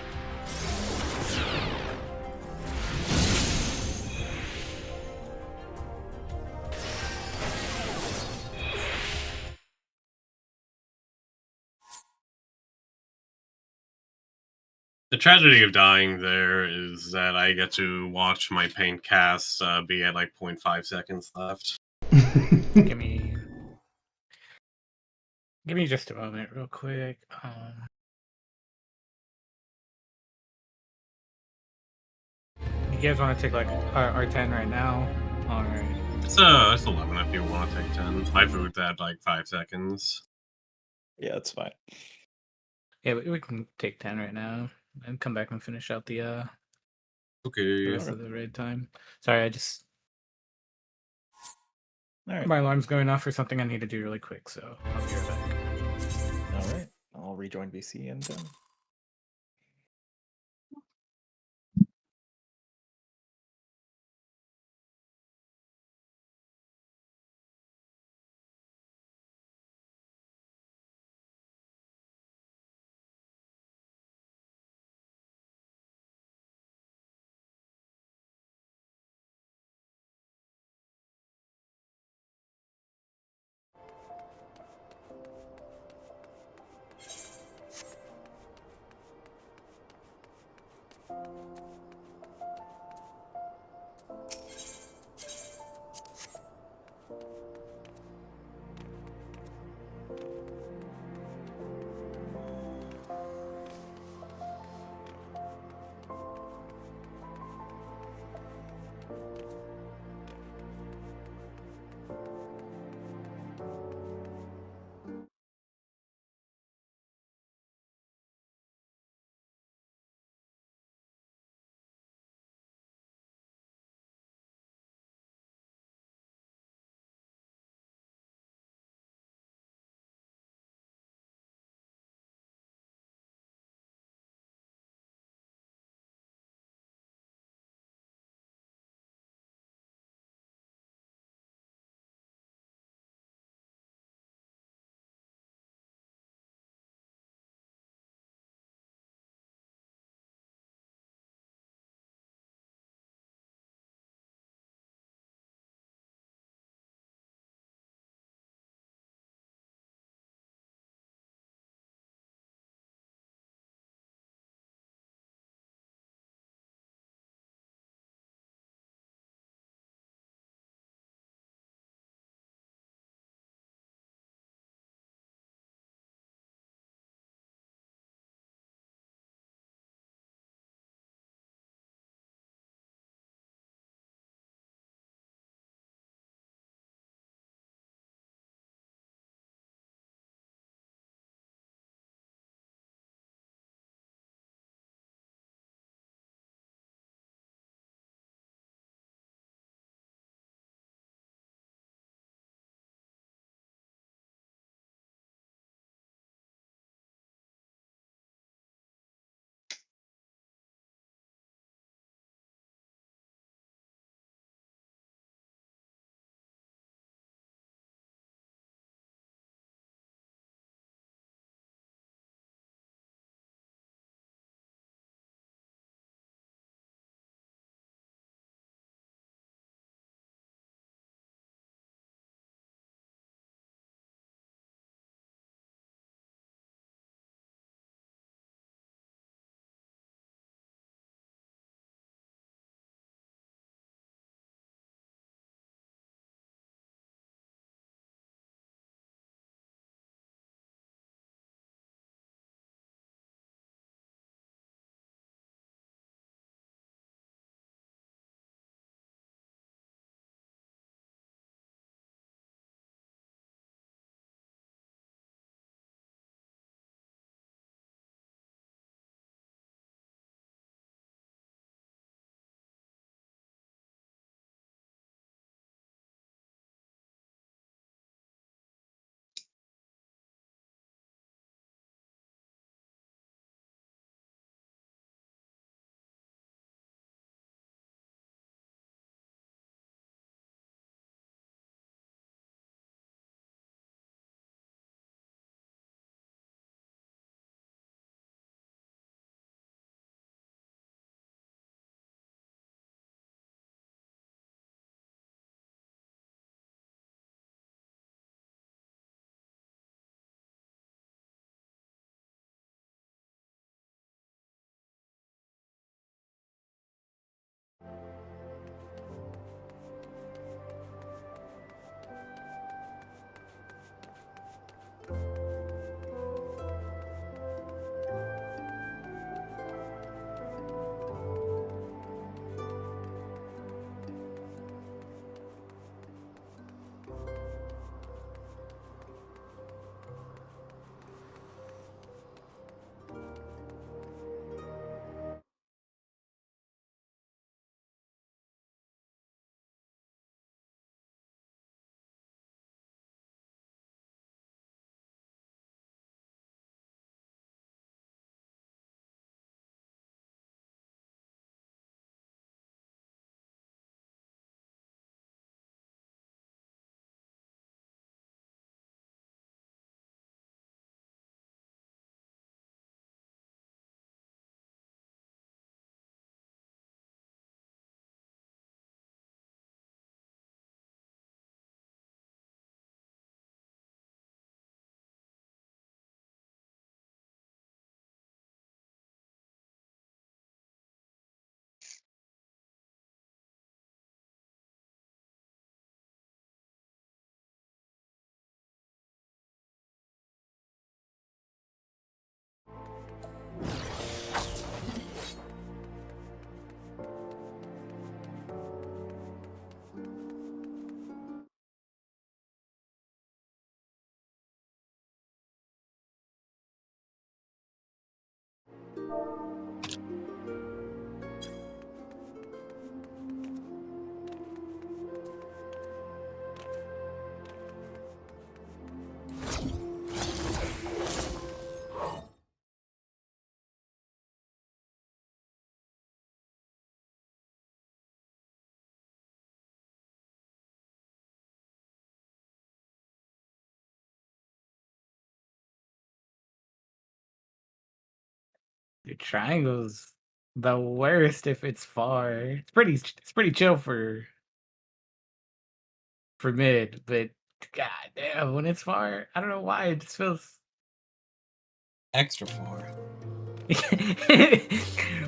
The tragedy of dying there is that I get to watch my paint cast be at like 0.5 seconds left. Give me just a moment, real quick. You guys want to take like R10 right now? All right. It's 11 if you want to take 10. My food's at like 5 seconds. Yeah, that's fine. Yeah, we can take 10 right now and come back and finish out the Okay. rest of the raid time. Sorry, I just All right. my alarm's going off for something I need to do really quick, so I'll be right back. All right. I'll rejoin VC and Dude, triangle's the worst if it's far. It's pretty chill for mid, but god damn, when it's far, I don't know why it just feels Extra four.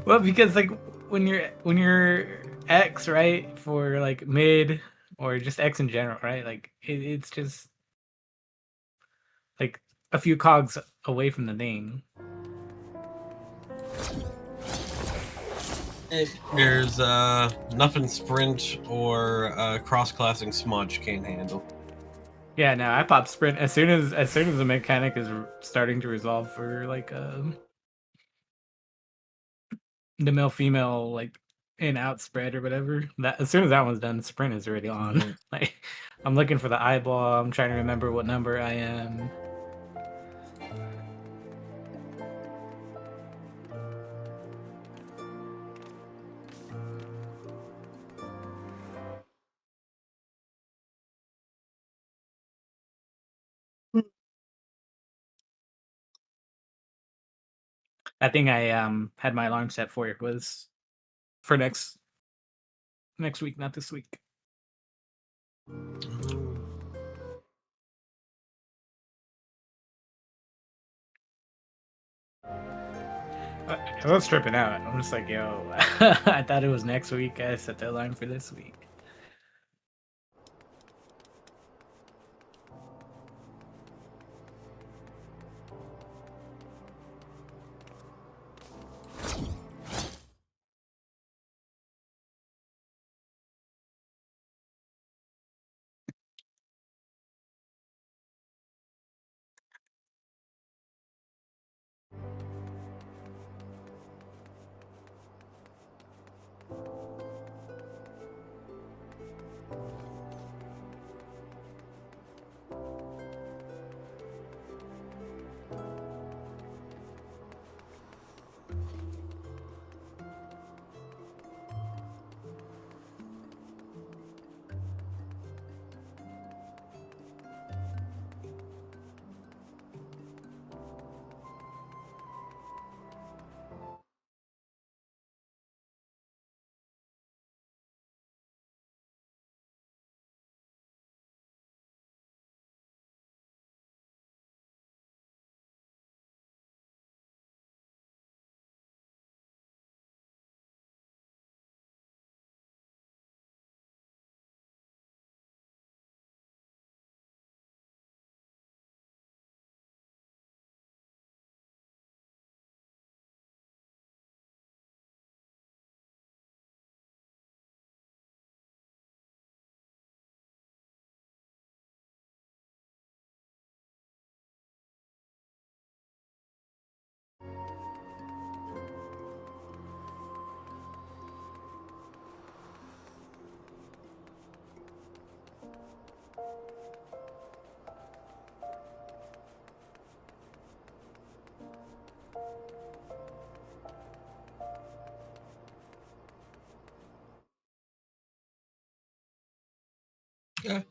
well, because like when you're X, right, for like mid or just X in general, right? Like it's just like a few cogs away from the thing. There's nothing sprint or cross-classing smudge can't handle. Yeah, no, I pop sprint as soon as the mechanic is starting to resolve for like the male female like in out spread or whatever. That as soon as that one's done, sprint is already on. Like I'm looking for the eyeball. I'm trying to remember what number I am. I think I had my alarm set for it was for next week, not this week. I was tripping out. I'm just like, yo, I thought it was next week. I set the alarm for this week. Yeah.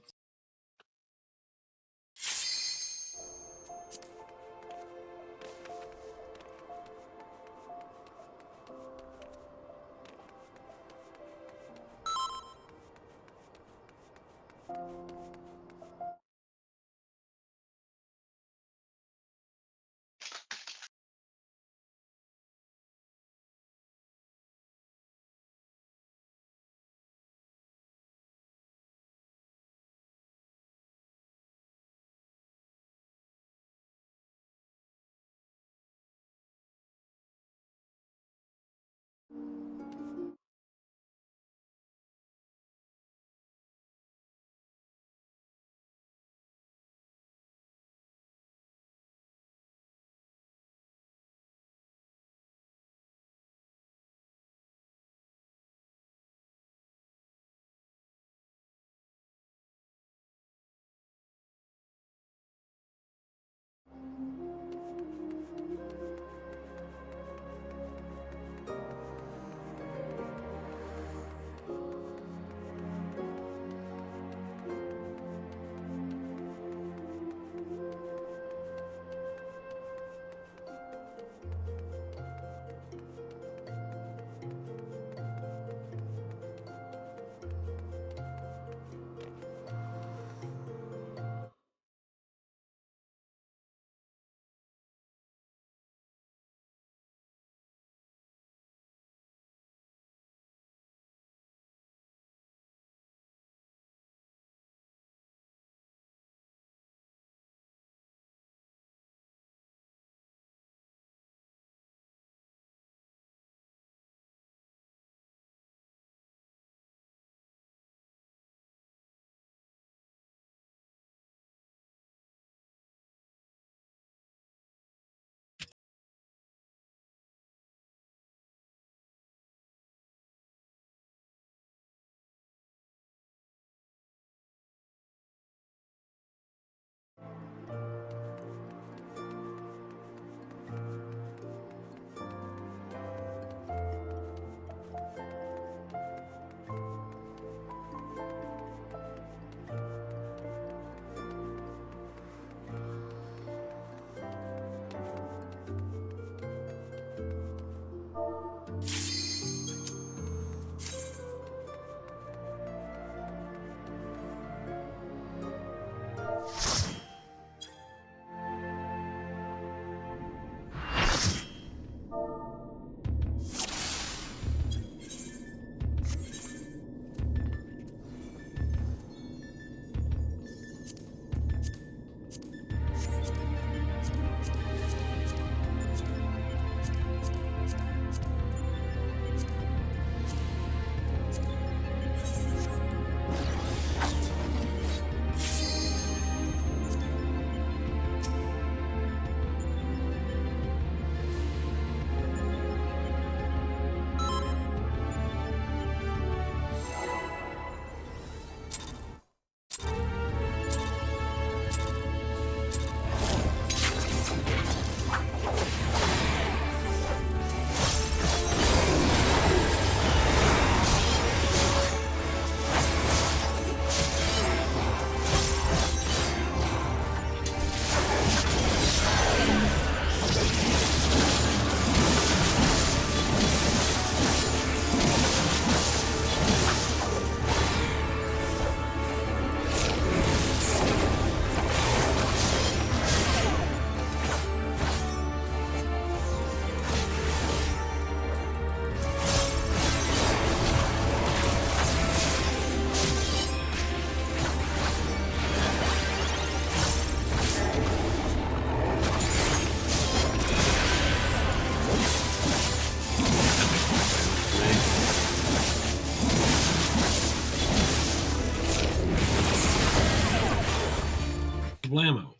blammo.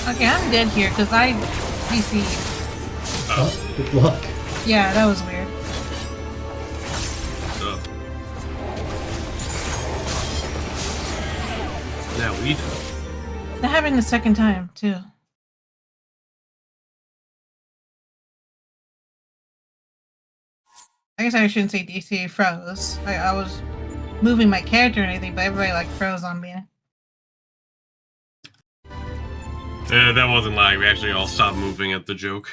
Okay, I'm dead here because I DC'd. Oh, good luck. Yeah, that was weird. Now we do. That happened the second time, too. I guess I shouldn't say DC froze. I was moving my character or anything, but everybody like froze on me. That wasn't lag. We actually all stopped moving at the joke.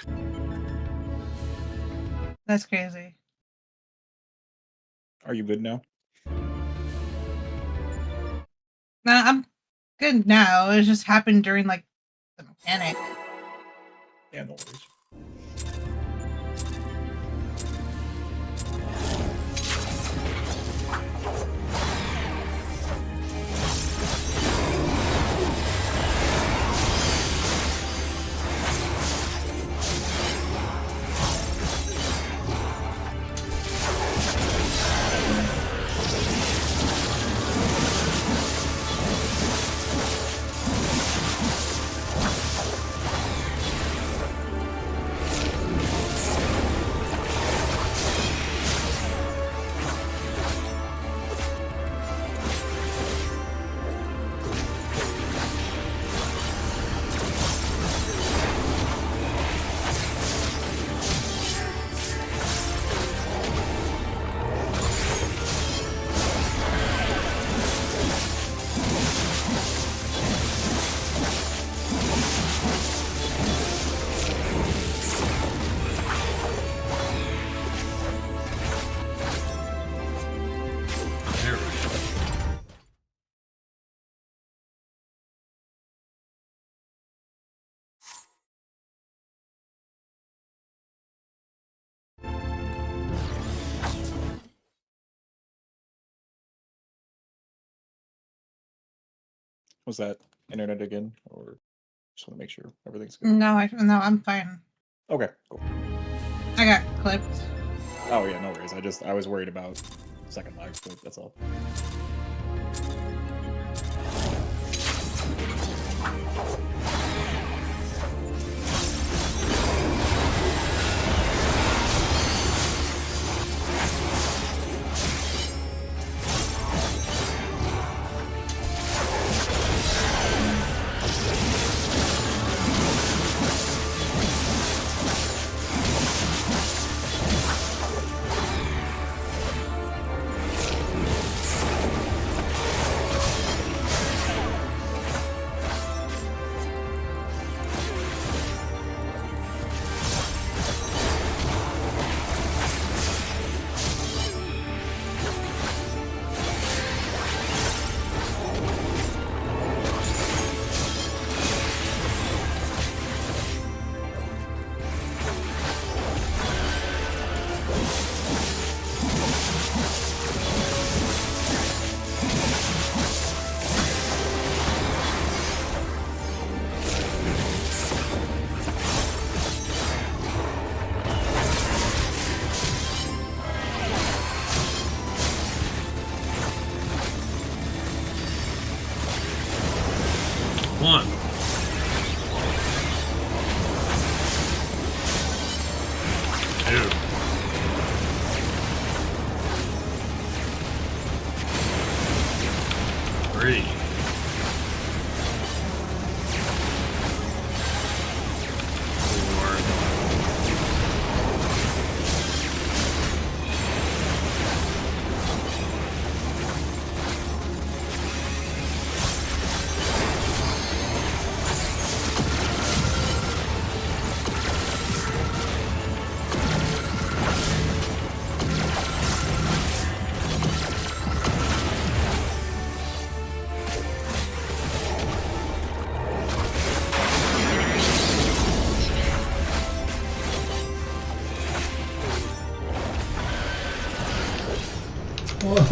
That's crazy. Are you good now? Nah, I'm good now. It just happened during like the mechanic. Yeah, no worries. Was that internet again, or just want to make sure everything's good? No, I'm fine. Okay, cool. I got clipped. Oh yeah, no worries. I was worried about second lag, but that's all. One. Two. Three. Four.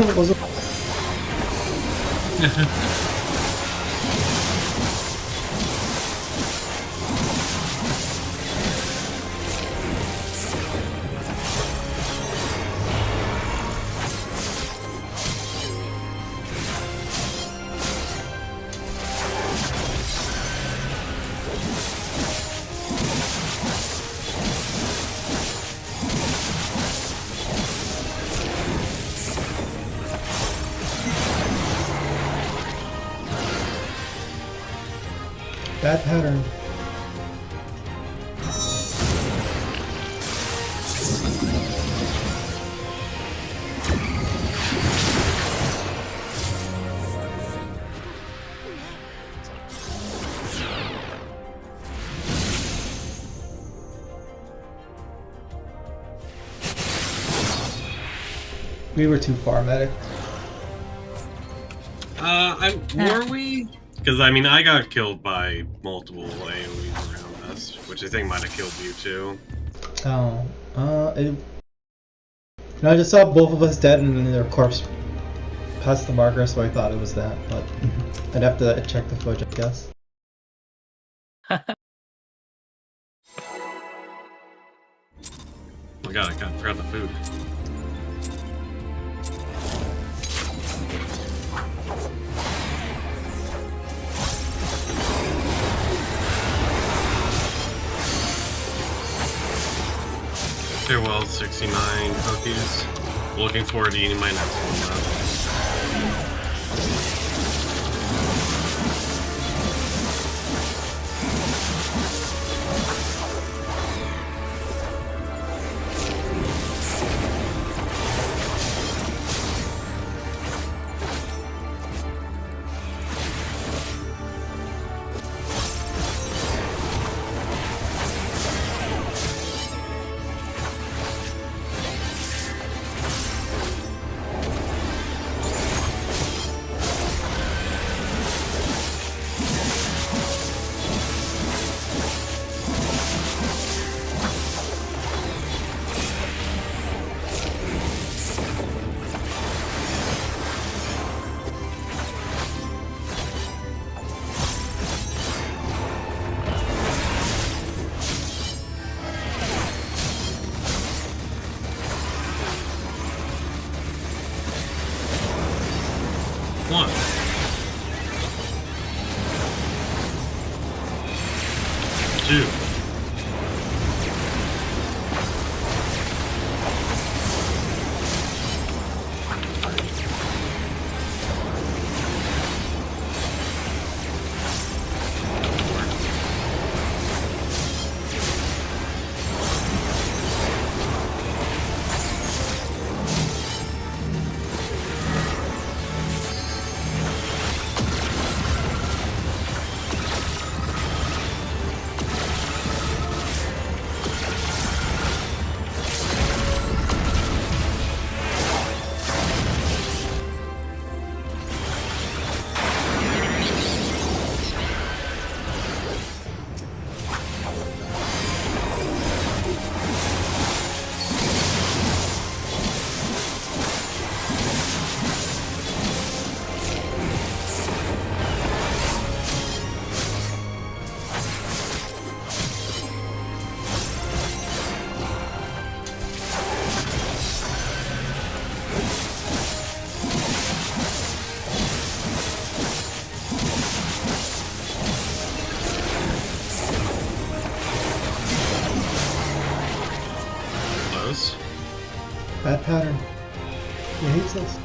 Was bad pattern. We were too far, medic. Were we? Because I mean, I got killed by multiple AoEs around us, which I think might have killed you too. Oh, I just saw both of us dead and then their corpse past the marker, so I thought it was that, but I'd have to check the footage, I guess. Oh my god, I forgot the food. Okay, well, 69 cookies. Looking forward to eating my next one though. One. Two. Close. Bad pattern. He hates us.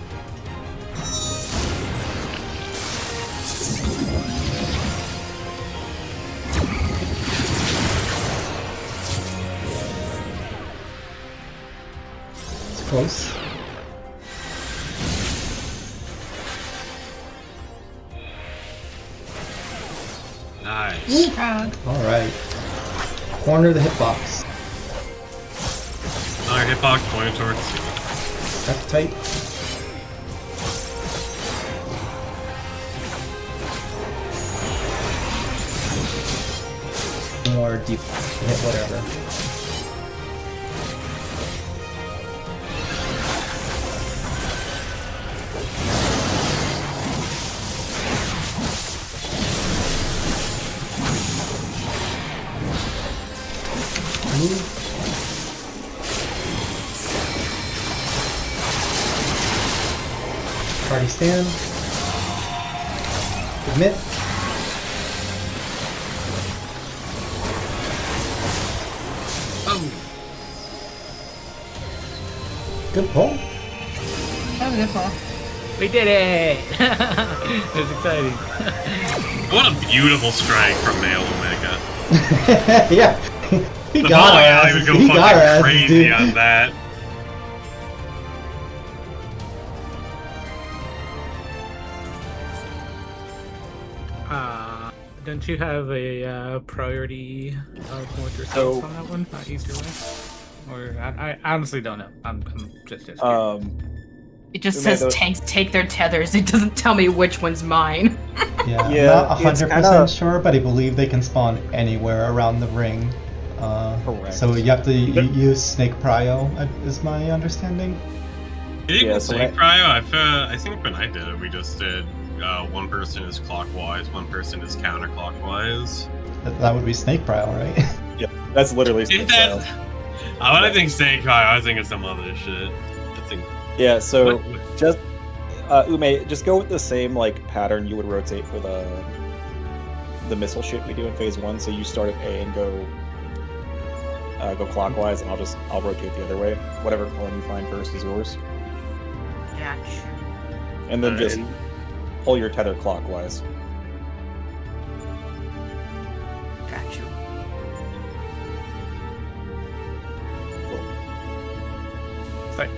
It's close. Nice. Alright. Corner the hitbox. Another hitbox pointed towards C. That's tight. More deep hit, whatever. Move. Party stand. Admit. Oh, Good pull. That was a good pull. We did it! It was exciting. what a beautiful strike from Male Omega. Yeah. He The got our bowling alley would asses. go He got our fucking asses, crazy dude. on that. Don't you have a priority of north or south So- on that one? Not east or west? Or I honestly don't know. I'm just curious. It just We says made those- tanks take their tethers. It doesn't tell me which one's mine. Yeah, Yeah, I'm not it's 100% kinda- sure, but I believe they can spawn anywhere around the ring. Correct. So you have to use Snake Prio, is my understanding. Even Yeah, so Snake when Cryo, I think when I did it, we just did one person is clockwise, one person is counterclockwise. That would be Snake Prio, right? Yeah, that's literally Is Snake that? Cryo. When I think Snake Cryo, I think of some other shit. I think. Yeah, so What- just Ume, just go with the same like pattern you would rotate for the missile shit we do in phase 1. So you start at A and go clockwise, and I'll rotate the other way. Whatever column you find first is yours, Gotcha. and then just And pull your tether clockwise. Gotcha. Cool. Like,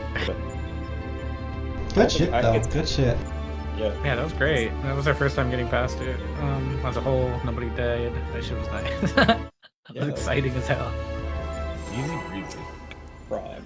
Good shit, I- though. it's- Good shit. Yeah. yeah, that was great. That was our first time getting past it. As a whole, nobody died. That shit was nice. That Yeah. was exciting as hell. Easy breezy. Frog.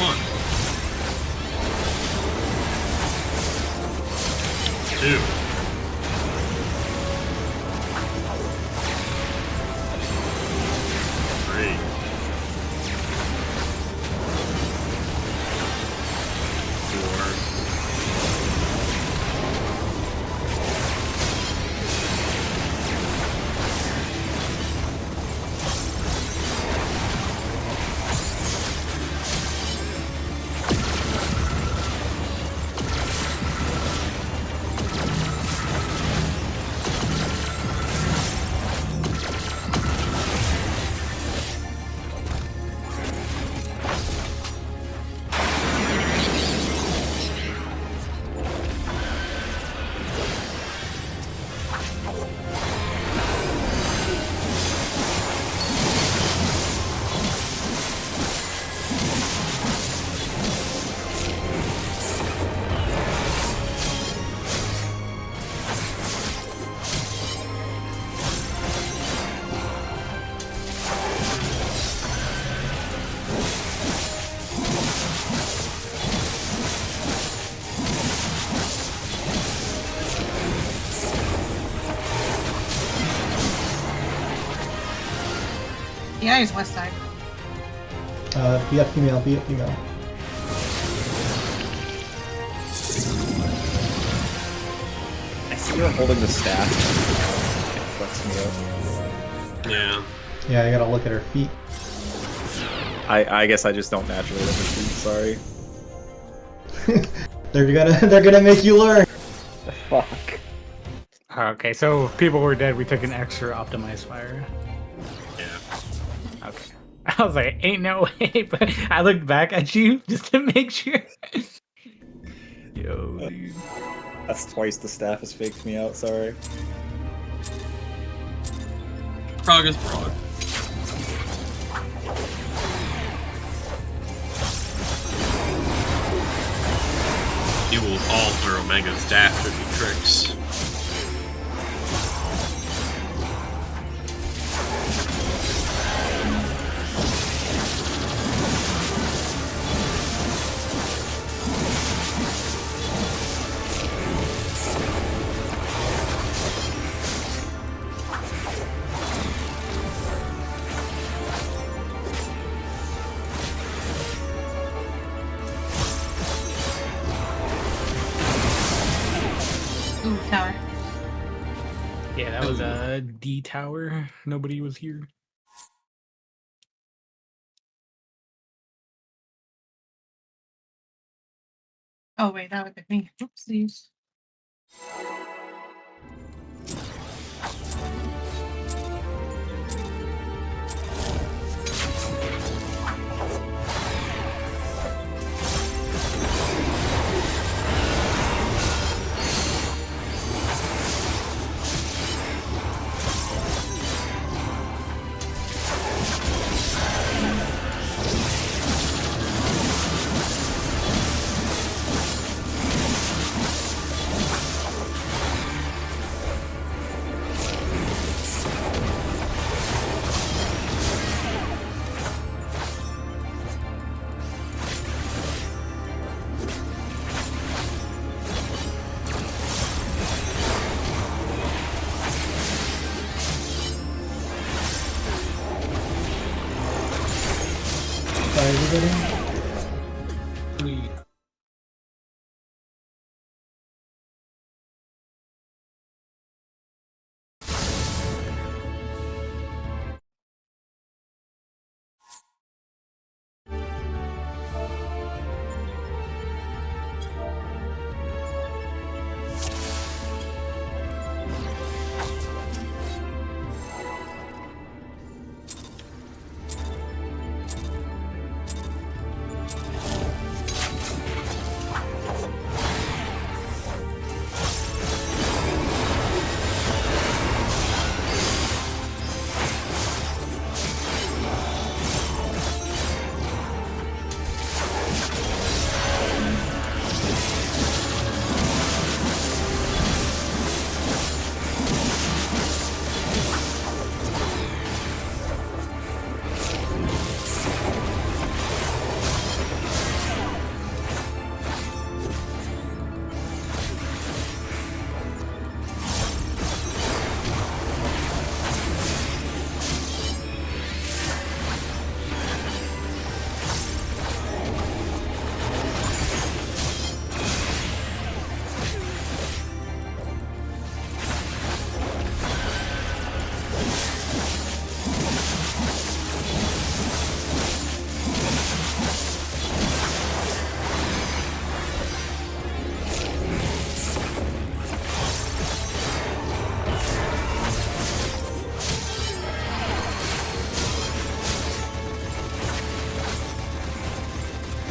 One. Two. Three. Four. Yeah, he's west side. Be a female, be a female. I see you're holding the staff, it fucks me up. Yeah. Yeah, I gotta look at her feet. I guess I just don't naturally look at feet, sorry. They're gonna make you learn. Fuck. Okay, so if people were dead, we took an extra optimized fire. Yeah. Okay. I was like, ain't no way, but I looked back at you just to make sure. Yo, dude. That's twice the staff has faked me out, sorry. Frog is frog. You will alter Omega's dastardly tricks. Ooh, tower. Yeah, that was a D tower. Nobody was here. Oh wait, that would be me. Oopsies. Sorry, everybody.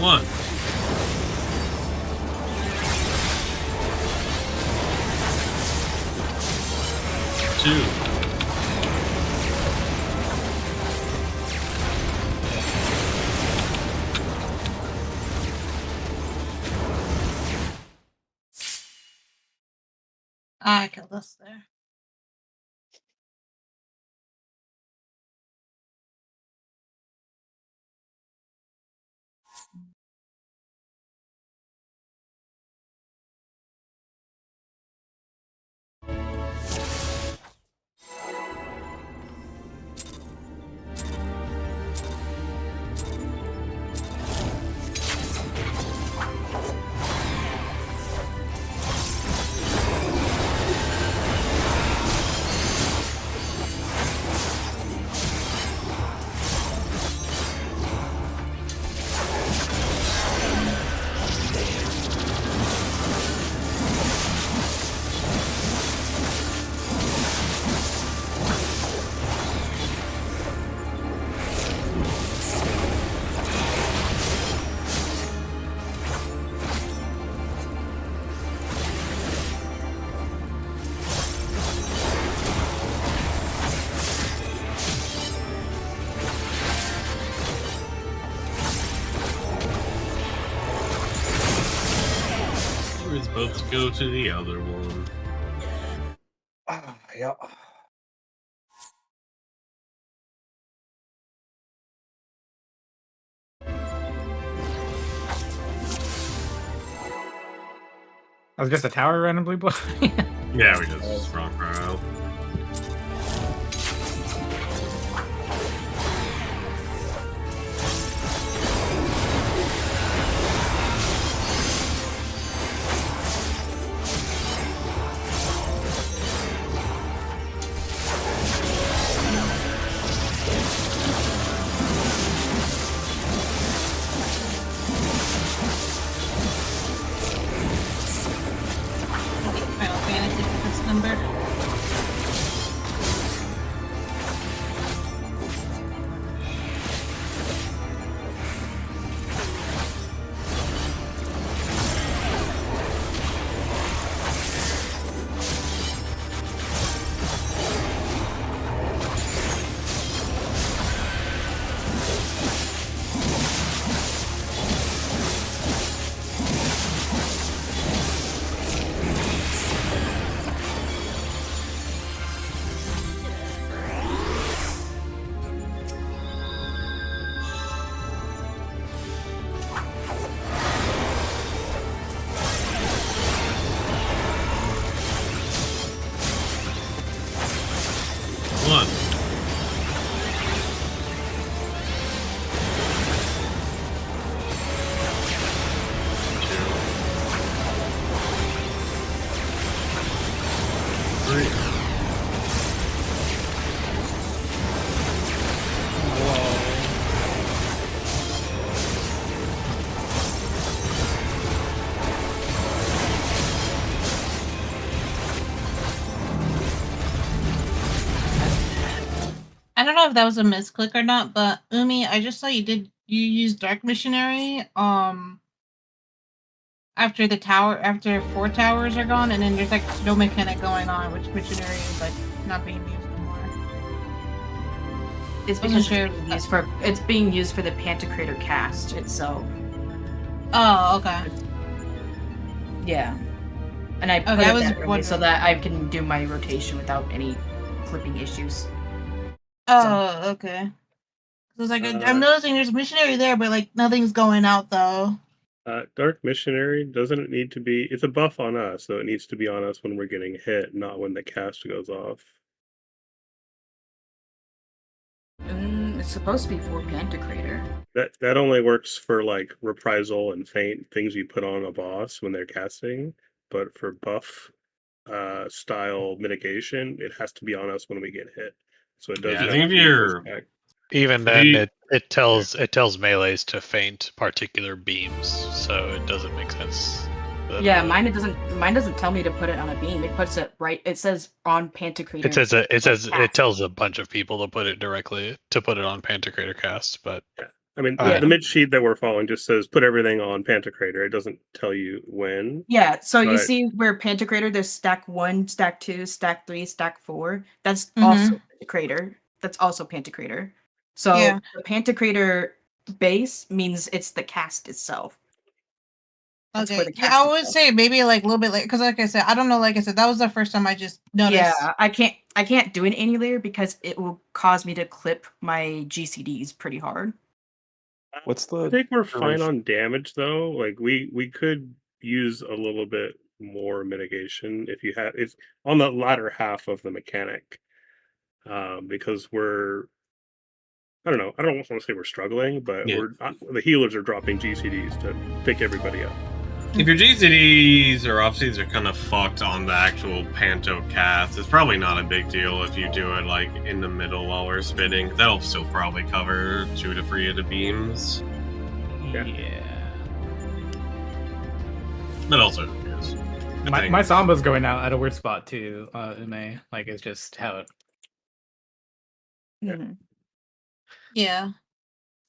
One. Two. Ah, I killed us there. We're supposed to go to the other one. Yeah. That was just a tower randomly blowing. Yeah, we just rock out. Final Fantasy for this number. One. Three. I don't know if that was a misclick or not, but Umi, I just saw you use Dark Missionary after 4 towers are gone, and then there's like no mechanic going on, which missionary is like not being used anymore. It's because it's being used for the Pantocrator cast itself. Oh, okay. Yeah. And I put Okay, I was that early so wondering. that I can do my rotation without any clipping issues. Oh, okay. So it's like I'm noticing there's a missionary there, but like nothing's going out though. Dark Missionary doesn't need to be. It's a buff on us, so it needs to be on us when we're getting hit, not when the cast goes off. It's supposed to be for Pantocrator. That only works for like reprisal and feint, things you put on a boss when they're casting. But for buff style mitigation, it has to be on us when we get hit. So it does. Yeah, I not think if keep us you're back. Even then, you- it tells melees to feint particular beams, so it doesn't make sense. that, Yeah, mine doesn't tell me to put it on a beam. It puts it right. It says on Pantocrator. It tells a bunch of people to put it on Pantocrator cast, but I mean, Yeah. the mid sheet that we're following just says put everything on Pantocrator. It doesn't tell you when. Yeah, so you Right. see where Pantocrator, there's stack 1, stack 2, stack 3, stack 4. That's Mhm. also Pantocrator. That's also Pantocrator. So Yeah. the Pantocrator base means it's the cast itself. That's where Okay. the Yeah, I cast would is. say maybe like a little bit late because, like I said, I don't know. Like I said, that was the first time I just noticed. Yeah, I can't do it any later because it will cause me to clip my GCDs pretty hard. What's I the think we're fine duration? on damage though. Like we could use a little bit more mitigation if you had it's on the latter half of the mechanic. Because I don't know. I don't want to say we're struggling, but Yeah. the healers are dropping GCDs to pick everybody up. If your GCDs or offseeds are kind of fucked on the actual Panto cast, it's probably not a big deal if you do it like in the middle while we're spinning. That'll still probably cover 2 to 3 of the beams. Yeah. But also, yes. My Samba's going out at a weird spot too, Ume. Like, it's just how it. Mhm. Yeah.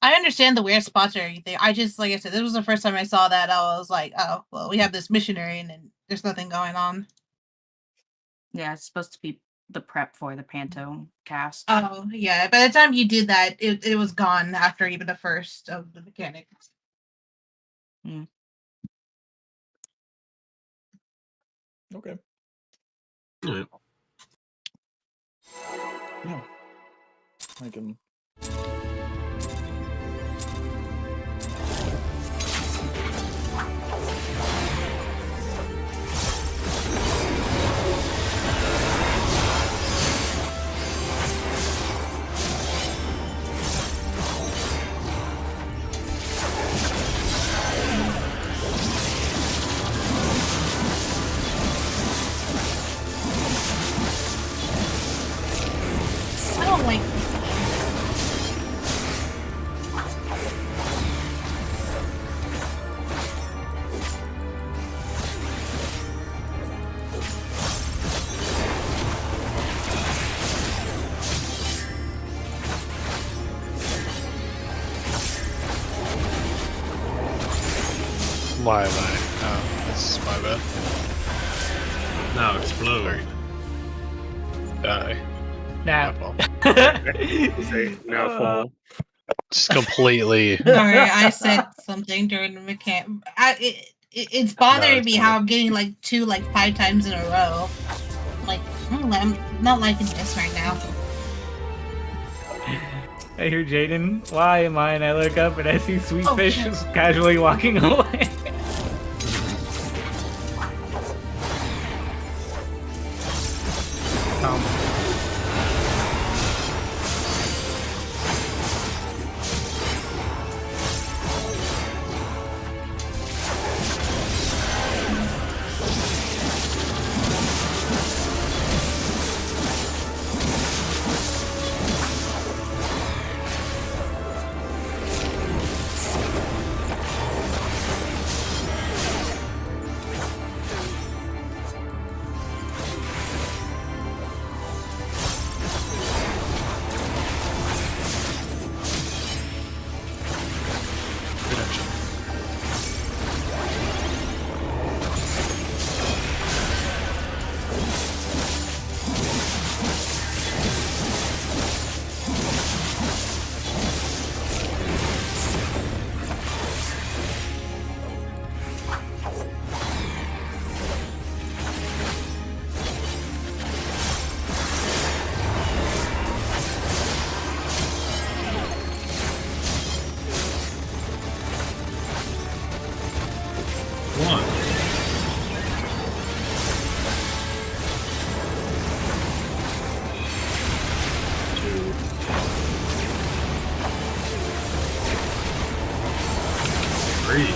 I understand the weird spots or everything. I just, like I said, this was the first time I saw that. I was like, oh, well, we have this missionary and then there's nothing going on. Yeah, it's supposed to be the prep for the Panto cast. Oh, yeah. By the time you did that, it was gone after even the first of the mechanics. Okay. Yeah. Yeah. I can. I don't like. Why am I? Oh, this is my bad. Now explode. Die. Now. My fault. Say now Uh, fall. Just completely. Sorry, I said something during the mechanic. It's bothering it's me fine. how I'm getting like 5 times in a row. Like, I'm not liking this right now. I hear Jaden, why am I? And I look up and I see Sweet Oh, Fish shit. just casually walking away. One. Two. Three.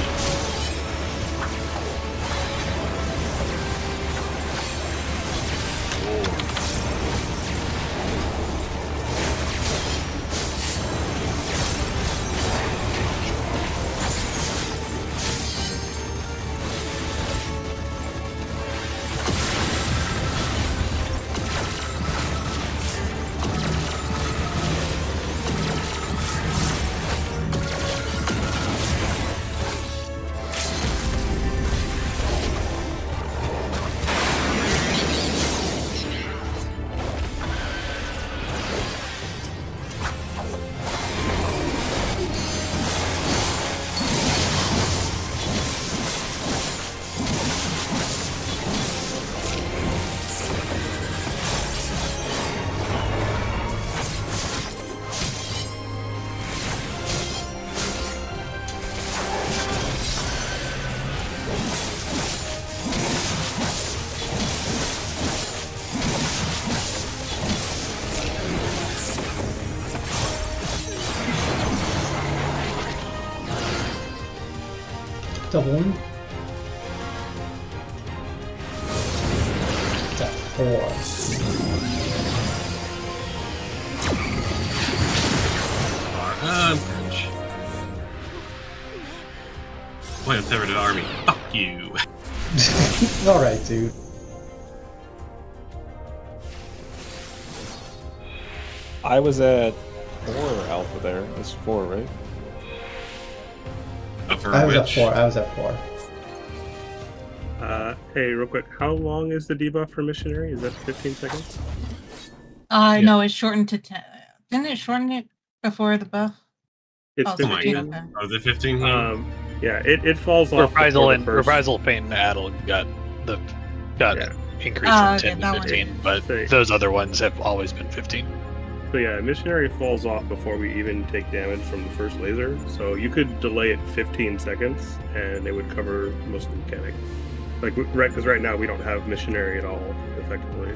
Double one. It's at 4. Punch. Wait, I've never did army. Fuck you. Alright, dude. I was at 4 alpha there. It's 4, right? For I was at which? 4. I was at 4. Hey, real quick, how long is the debuff for missionary? Is that 15 seconds? No, it's shortened to 10. Didn't it shorten it before the buff? It's Oh, Oh my 15. god. okay. Oh, is it 15? Yeah, it falls off. Reprisal before the and first- Reprisal Paint and Addle got the got Yeah. increased Oh, from okay, 10 that to one. 15, but So- those other ones have always been 15. So yeah, missionary falls off before we even take damage from the first laser. So you could delay it 15 seconds, and it would cover most of the mechanic. Like right, because right now we don't have missionary at all, effectively.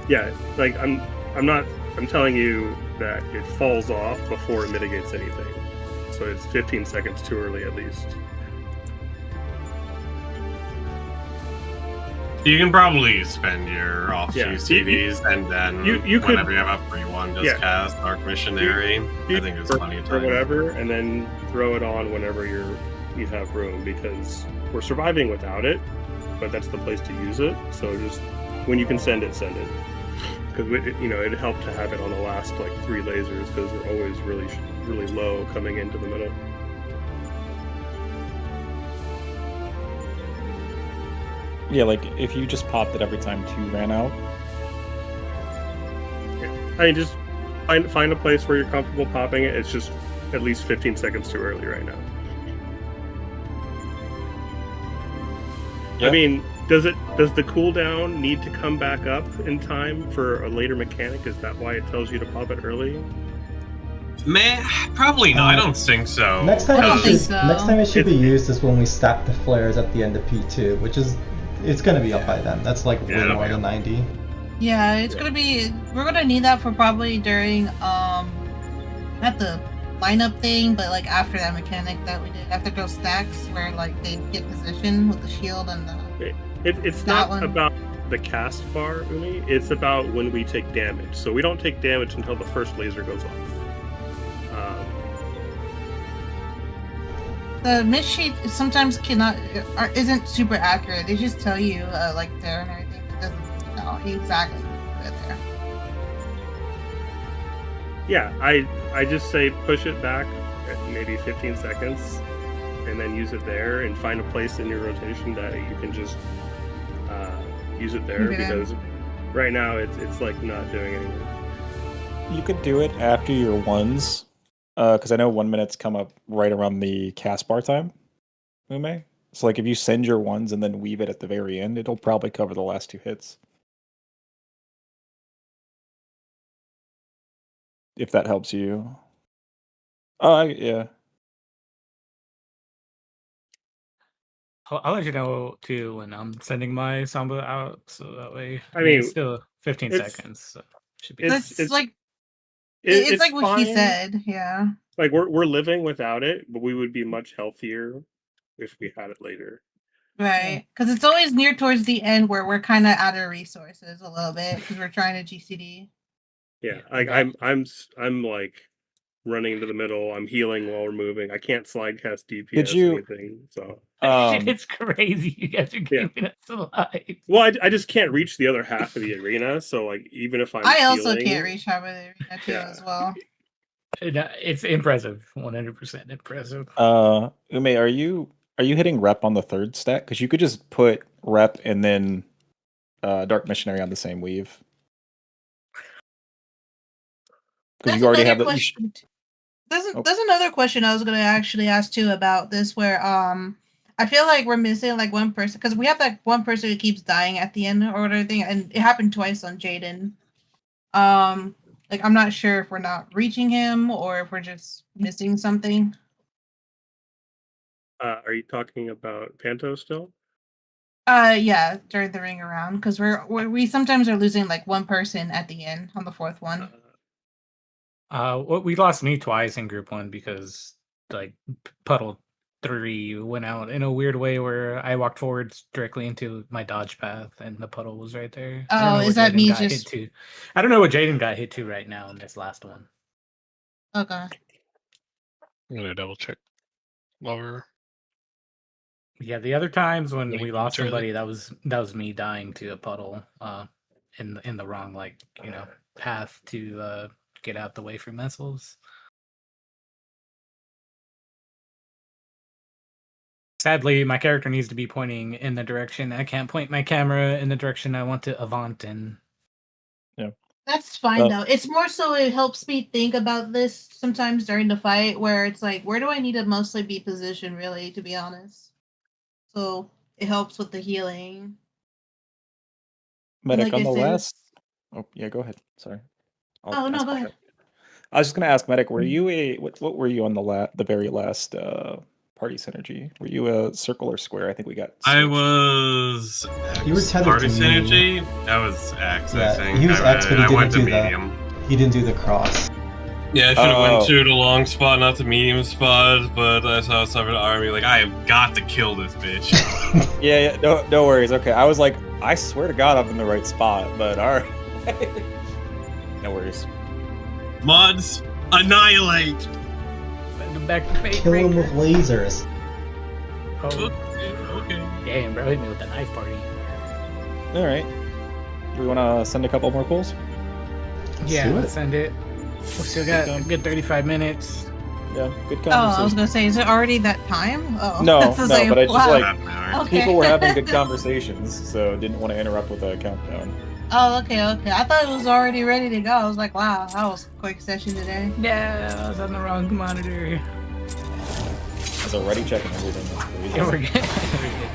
Yeah, like I'm telling you that it falls off before it mitigates anything. So it's 15 seconds too early at least. You can probably spend your offshoot Yeah, CVs and then you could- whenever you have a free one, just Yeah. cast Dark Missionary. I think there's plenty of or time. whatever, and then throw it on whenever you have room, because we're surviving without it, but that's the place to use it. So just when you can send it, because it'd help to have it on the last like 3 lasers, because they're always really low coming into the middle. Yeah, like if you just popped it every time 2 ran out. I mean, just find a place where you're comfortable popping it. It's just at least 15 seconds too early right now. Yeah. I mean, does the cooldown need to come back up in time for a later mechanic? Is that why it tells you to pop it early? Man, probably not. I don't think so. Next time, I don't it think should, so. next time it should be It's- used is when we stack the flares at the end of P2, which is it's gonna be up by then. That's like Yeah, way it'll more be than up. 90. Yeah, it's gonna be. We're gonna need that for probably during not the lineup thing, but like after that mechanic that we did after those stacks where like they get position with the shield and the. It's That not one. about the cast bar, Umi. It's about when we take damage. So we don't take damage until the first laser goes off. The miss sheet sometimes cannot or isn't super accurate. They just tell you like there and everything. It doesn't know exactly where there. Yeah, I just say push it back at maybe 15 seconds, and then use it there, and find a place in your rotation that you can just use it there, Move it in. because right now it's like not doing anything. You could do it after your ones, because I know 1 minute's come up right around the cast bar time, Ume. So like if you send your ones and then weave it at the very end, it'll probably cover the last 2 hits. If that helps you. Oh, yeah. I'll let you know too when I'm sending my Samba out, so that way. I mean, it's still 15 it's- seconds. So should be. It's- That's like It- it's like what he fine. said. Yeah. Like we're living without it, but we would be much healthier if we had it later. Right, because it's always near towards the end where we're kind of out of resources a little bit because we're trying to GCD. Yeah, Yeah, like okay. I'm like running into the middle. I'm healing while we're moving. I can't slide cast DPS Did you- or anything. So It's crazy. You guys are Yeah. keeping us alive. well, I just can't reach the other half of the arena. So like even if I'm I also healing- can't reach Harbor Arena too Yeah. as well. It's impressive. 100% impressive. Ume, are you hitting rep on the 3rd stack? Because you could just put rep and then Dark Missionary on the same weave. Because you already have the. question. Oh. There's another question I was gonna actually ask too about this, where I feel like we're missing like one person because we have that one person who keeps dying at the end or everything, and it happened twice on Jaden. Like I'm not sure if we're not reaching him or if we're just missing something. Are you talking about Panto still? Yeah, during the ring around because we sometimes are losing like one person at the end on the 4th one. We lost me twice in group 1 because like Puddle 3 went out in a weird way where I walked forwards directly into my dodge path and the puddle was right there. I don't Oh, know is what that Jaden me got hit just- to. I don't know what Jaden got hit to right now in this last one. Okay. I'm gonna double check while we're. Yeah, the other times when Getting we lost momentarily. somebody, that was me dying to a puddle, in the wrong path to get out the way from missiles. Sadly, my character needs to be pointing in the direction. I can't point my camera in the direction I want to avant in. That's fine Well- though. It's more so it helps me think about this sometimes during the fight where it's like, where do I need to mostly be positioned really, to be honest? So it helps with the healing Medic Like on I the said- last. Oh yeah, go ahead. Sorry. Oh, no, ask go my ahead. turn. I was just gonna ask Medic, were you what were you on the very last party synergy? Were you a circle or square? I think we got. I switched. was. You were X. tethered Party to me. synergy. That was X. I Yeah, think. he was X, but he I went to didn't do the- medium. He didn't do the cross. Yeah, I should have Oh. went to the long spot, not the medium spot. But I saw some of the army. Like, I have got to kill this bitch. Yeah, no worries. Okay, I was like, I swear to God, I'm in the right spot, but all right. No worries. Mods, annihilate. Send him back to Fate Kill him with Breaker. lasers. Oh, Okay. damn, bro, hit me with the knife party. All right. Do we want to send a couple more pulls? Yeah, do it. let's send it. We still got a good 35 minutes. Yeah, good Oh, I was conversation. gonna say, is it already that time? Oh, No, I was no, like, but I just wow. like Half an hour. Okay. people were having good conversations, so didn't want to interrupt with a countdown. Oh, okay. I thought it was already ready to go. I was like, wow, that was a quick session today. Yeah, I was on the wrong monitor. I was already checking everything. That's crazy. Yeah, we're good. We're good.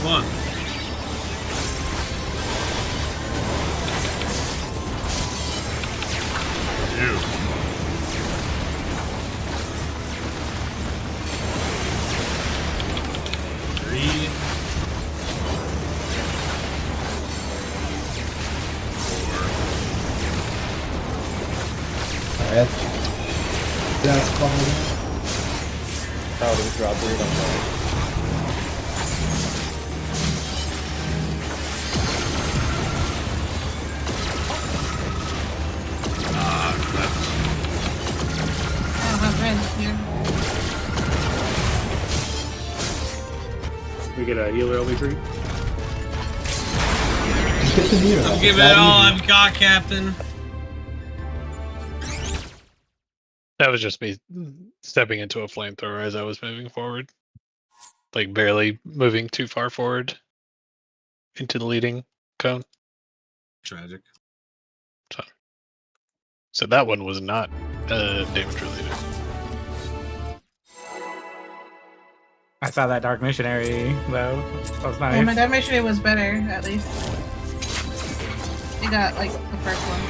One. Two. Three. Alright. That's probably. Oh, did it drop weird on that? I don't have red here. We get a healer early free. Get the meter. I'm giving it all I've got, Captain. That was just me stepping into a flamethrower as I was moving forward. Like barely moving too far forward into the leading cone. Tragic. So that one was not damage related. I saw that Dark Missionary, though. That was Yeah, my nice. damage was better, at least. It got, like, the first one.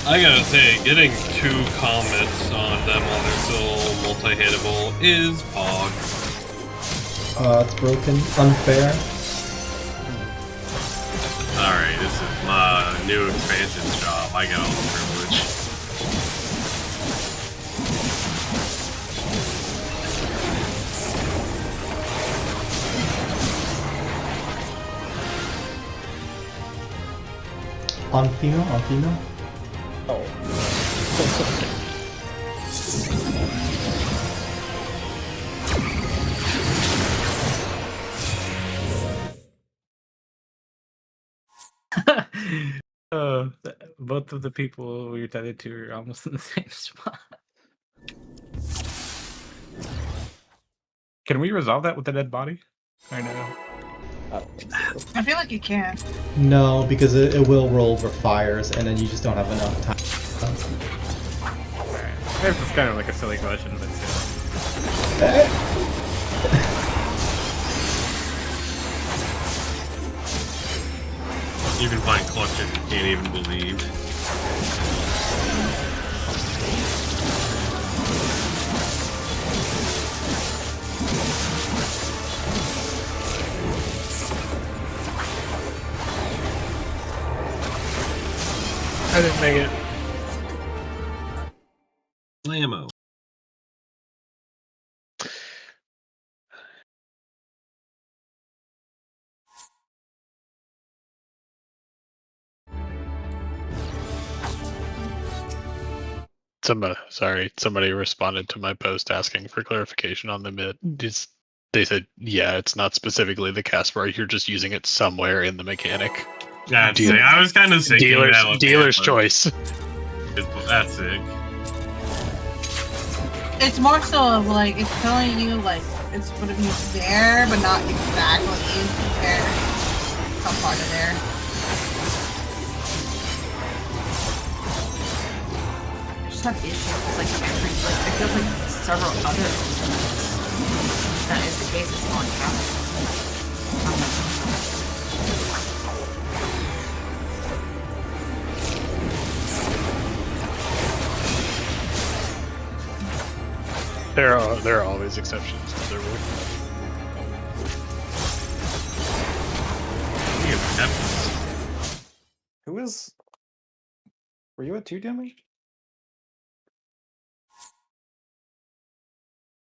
I gotta say, getting 2 comets on them while they're still multi-hittable is pog. It's broken. Unfair. Alright, this is my new expansion's job. I got all the privilege. On Fino. Oh. Both of the people we were tethered to are almost in the same spot. Can we resolve that with the dead body? Or no? I don't think so. I feel like you can. No, because it will roll over fires, and then you just don't have enough time. Alright. This is kind of like a silly question, but still. You can find clutches you can't even believe. I didn't make it. Blammo. Somebody responded to my post asking for clarification on the mid. They said, yeah, it's not specifically the cast bar. You're just using it somewhere in the mechanic. That's sick. I was kind of thinking that was Dealer's choice. That's sick. It's more so of like it's telling you like it's gonna be there, but not exactly there. Some part of there. I just have issues with like it feels like several other elements. That is the case, it's on There are always exceptions to the rule. Who is? Were you at 2, Demi?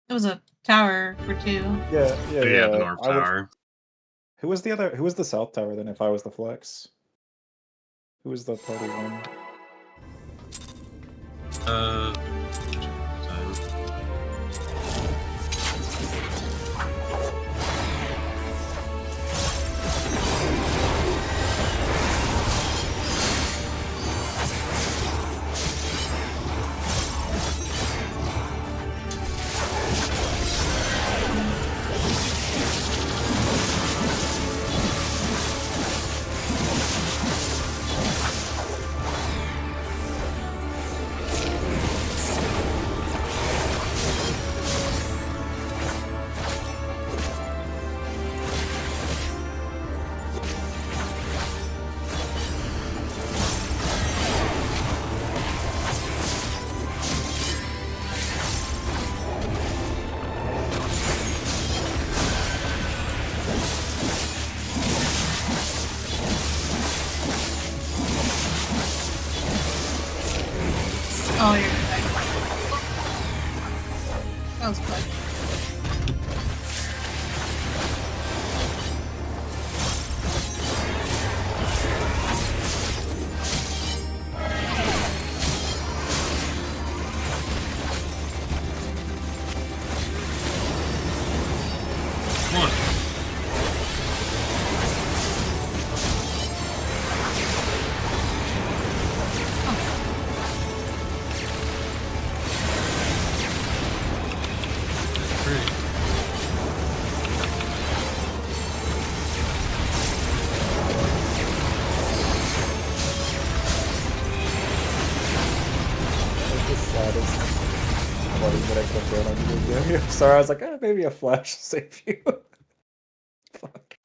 It was a tower for 2. Yeah, The North Tower. Who was the other? Who was the South Tower then? If I was the Flex, who was the party one? Oh, you're right. That was quick. Sorry, I was like, maybe a flash will save you. Fuck.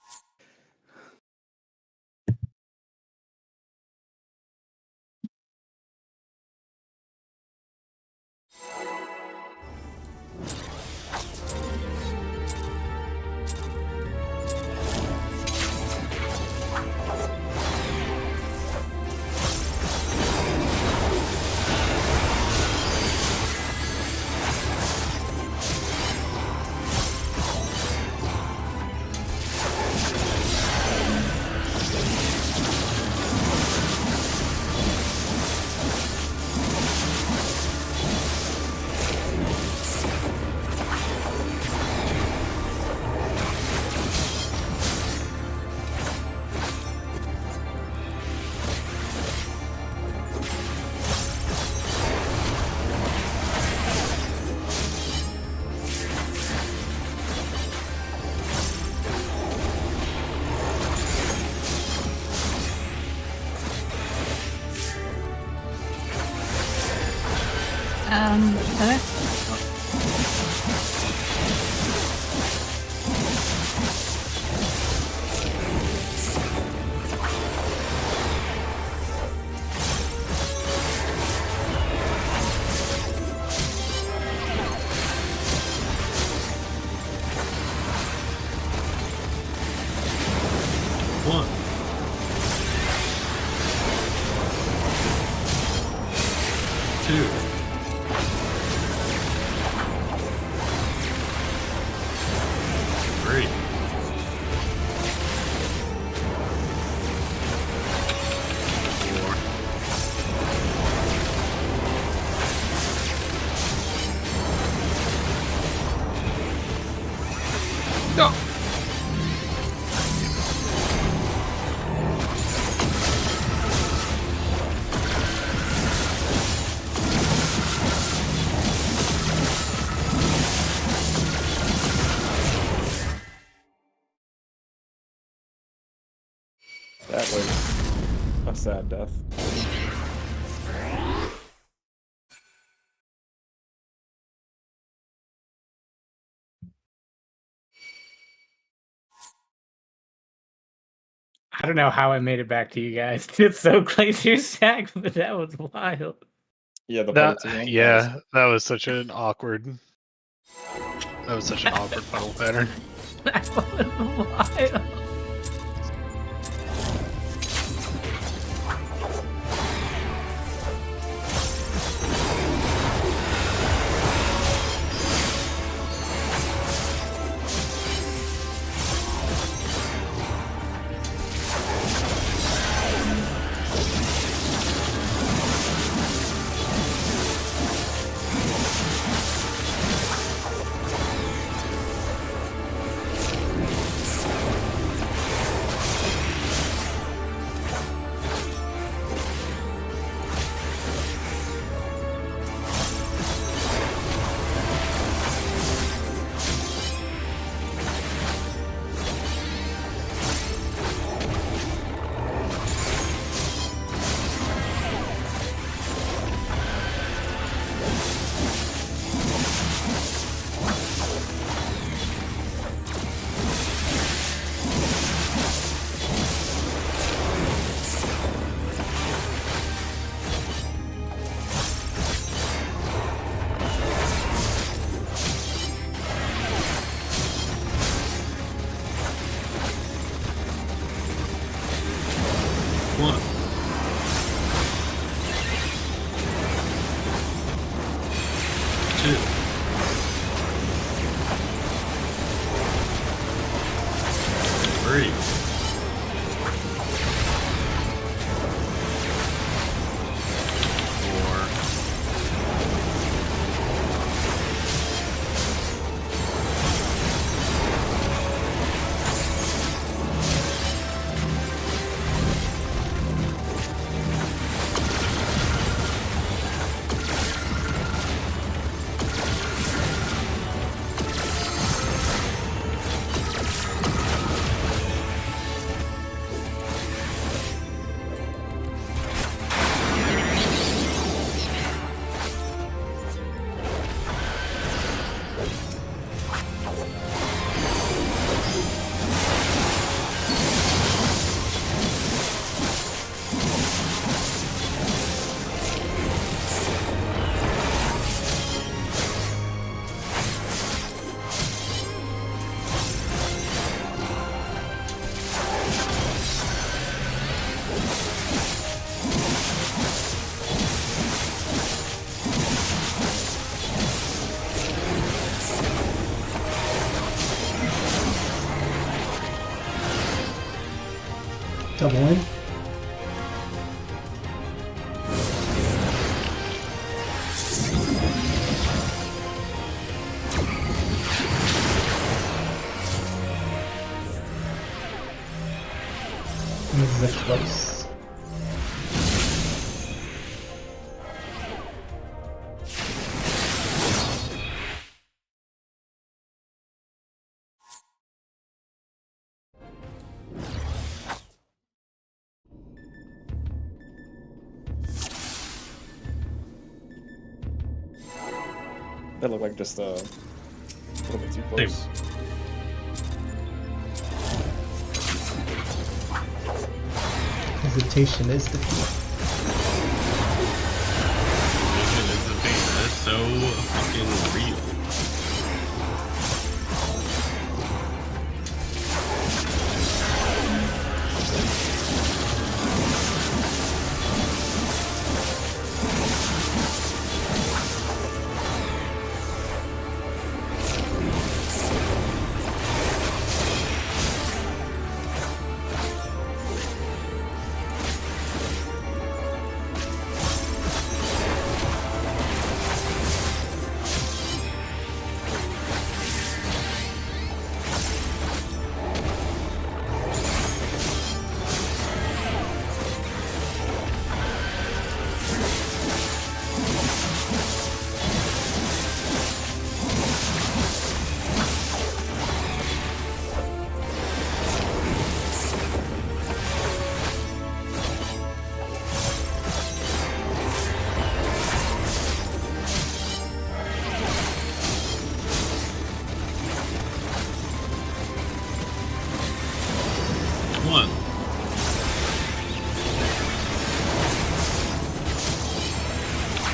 Heather? One. Two. Three. Four. No. That was a sad death. I don't know how I made it back to you guys. It's so Glacier Stack, but that was wild. Yeah, the That, puddle team. yeah, that was such an awkward. That was such an awkward puddle pattern. That was wild. One. Two. Three. Four. Double in. This is close. That looked like just a little bit too close. Hesitation is defeat. That's so fucking real. One.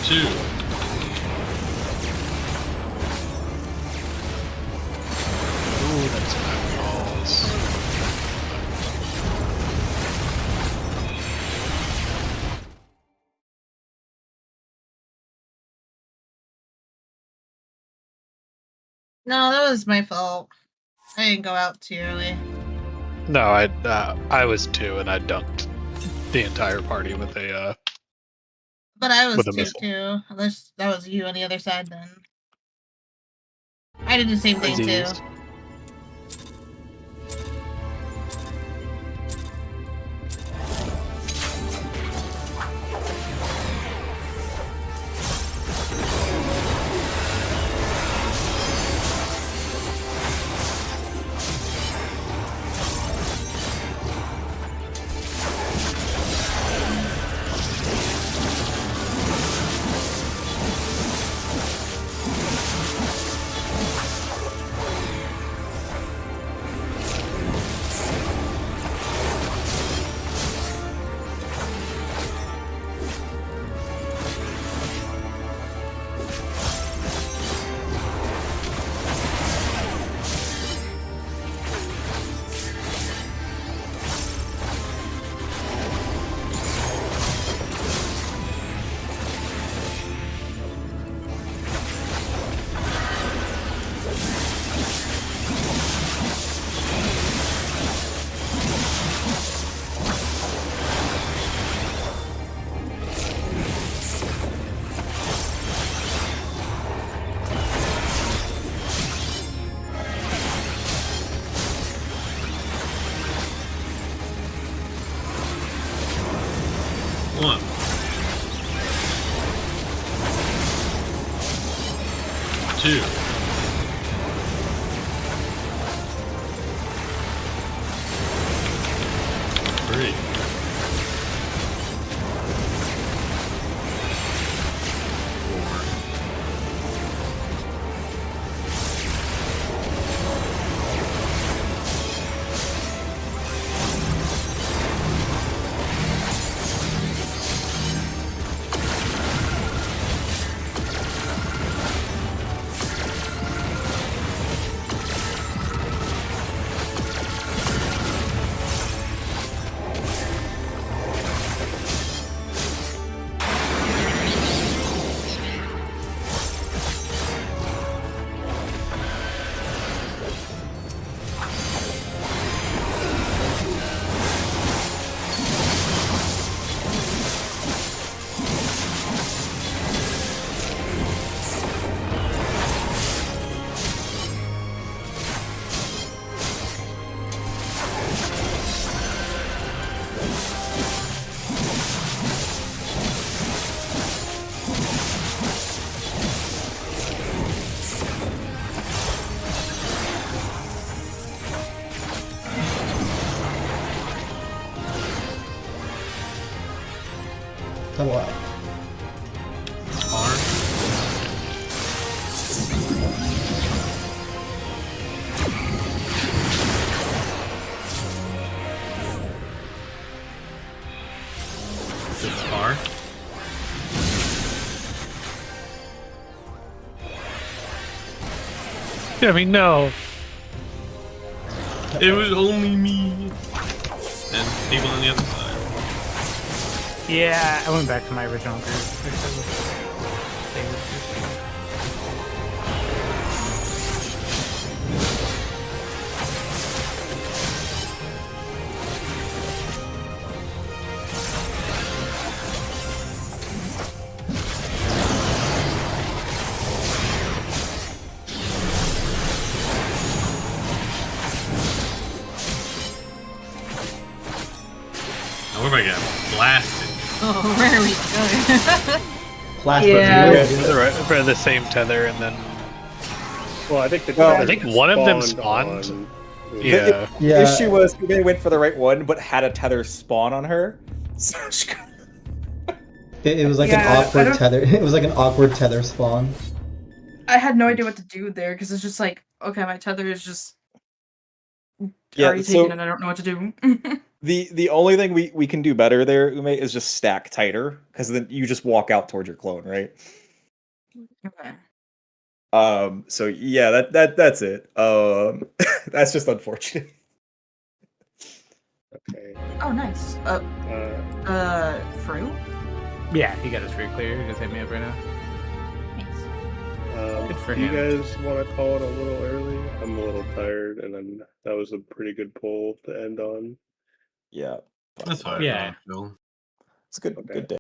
Two. Ooh, that's bad calls. No, that was my fault. I didn't go out too early. No, I was 2 and I dunked the entire party with a But I was With a too, missile. too. Unless that was you on the other side, then. I did the same thing, too. disease. One. Two. Three. I mean, no. It was only me and people on the other side. Yeah, I went back to my original group. Now we're gonna get blasted. Oh, where are we going? Blast Yeah. review. For the same tether, and then Well, I think the Well, I think one of them spawned spawned. on- Yeah. Yeah. The issue was they went for the right one, but had a tether spawn on her. So she got- It was like Yeah, an I awkward don't- tether. It was like an awkward tether spawn. I had no idea what to do there because it's just like, okay, my tether is just Yeah, already so- taken and I don't know what to do. The only thing we can do better there, Ume, is just stack tighter, because then you just walk out towards your clone, right? Okay. So yeah, that's it. That's just unfortunate. Okay. Oh, nice. Fruit? Yeah, he got his free clear. He just hit me up right now. Nice. Good for do you him. guys want to call it a little early? I'm a little tired, and then that was a pretty good poll to end on. Yeah, That's fine. Yeah. Phil. it's a good Okay. good day.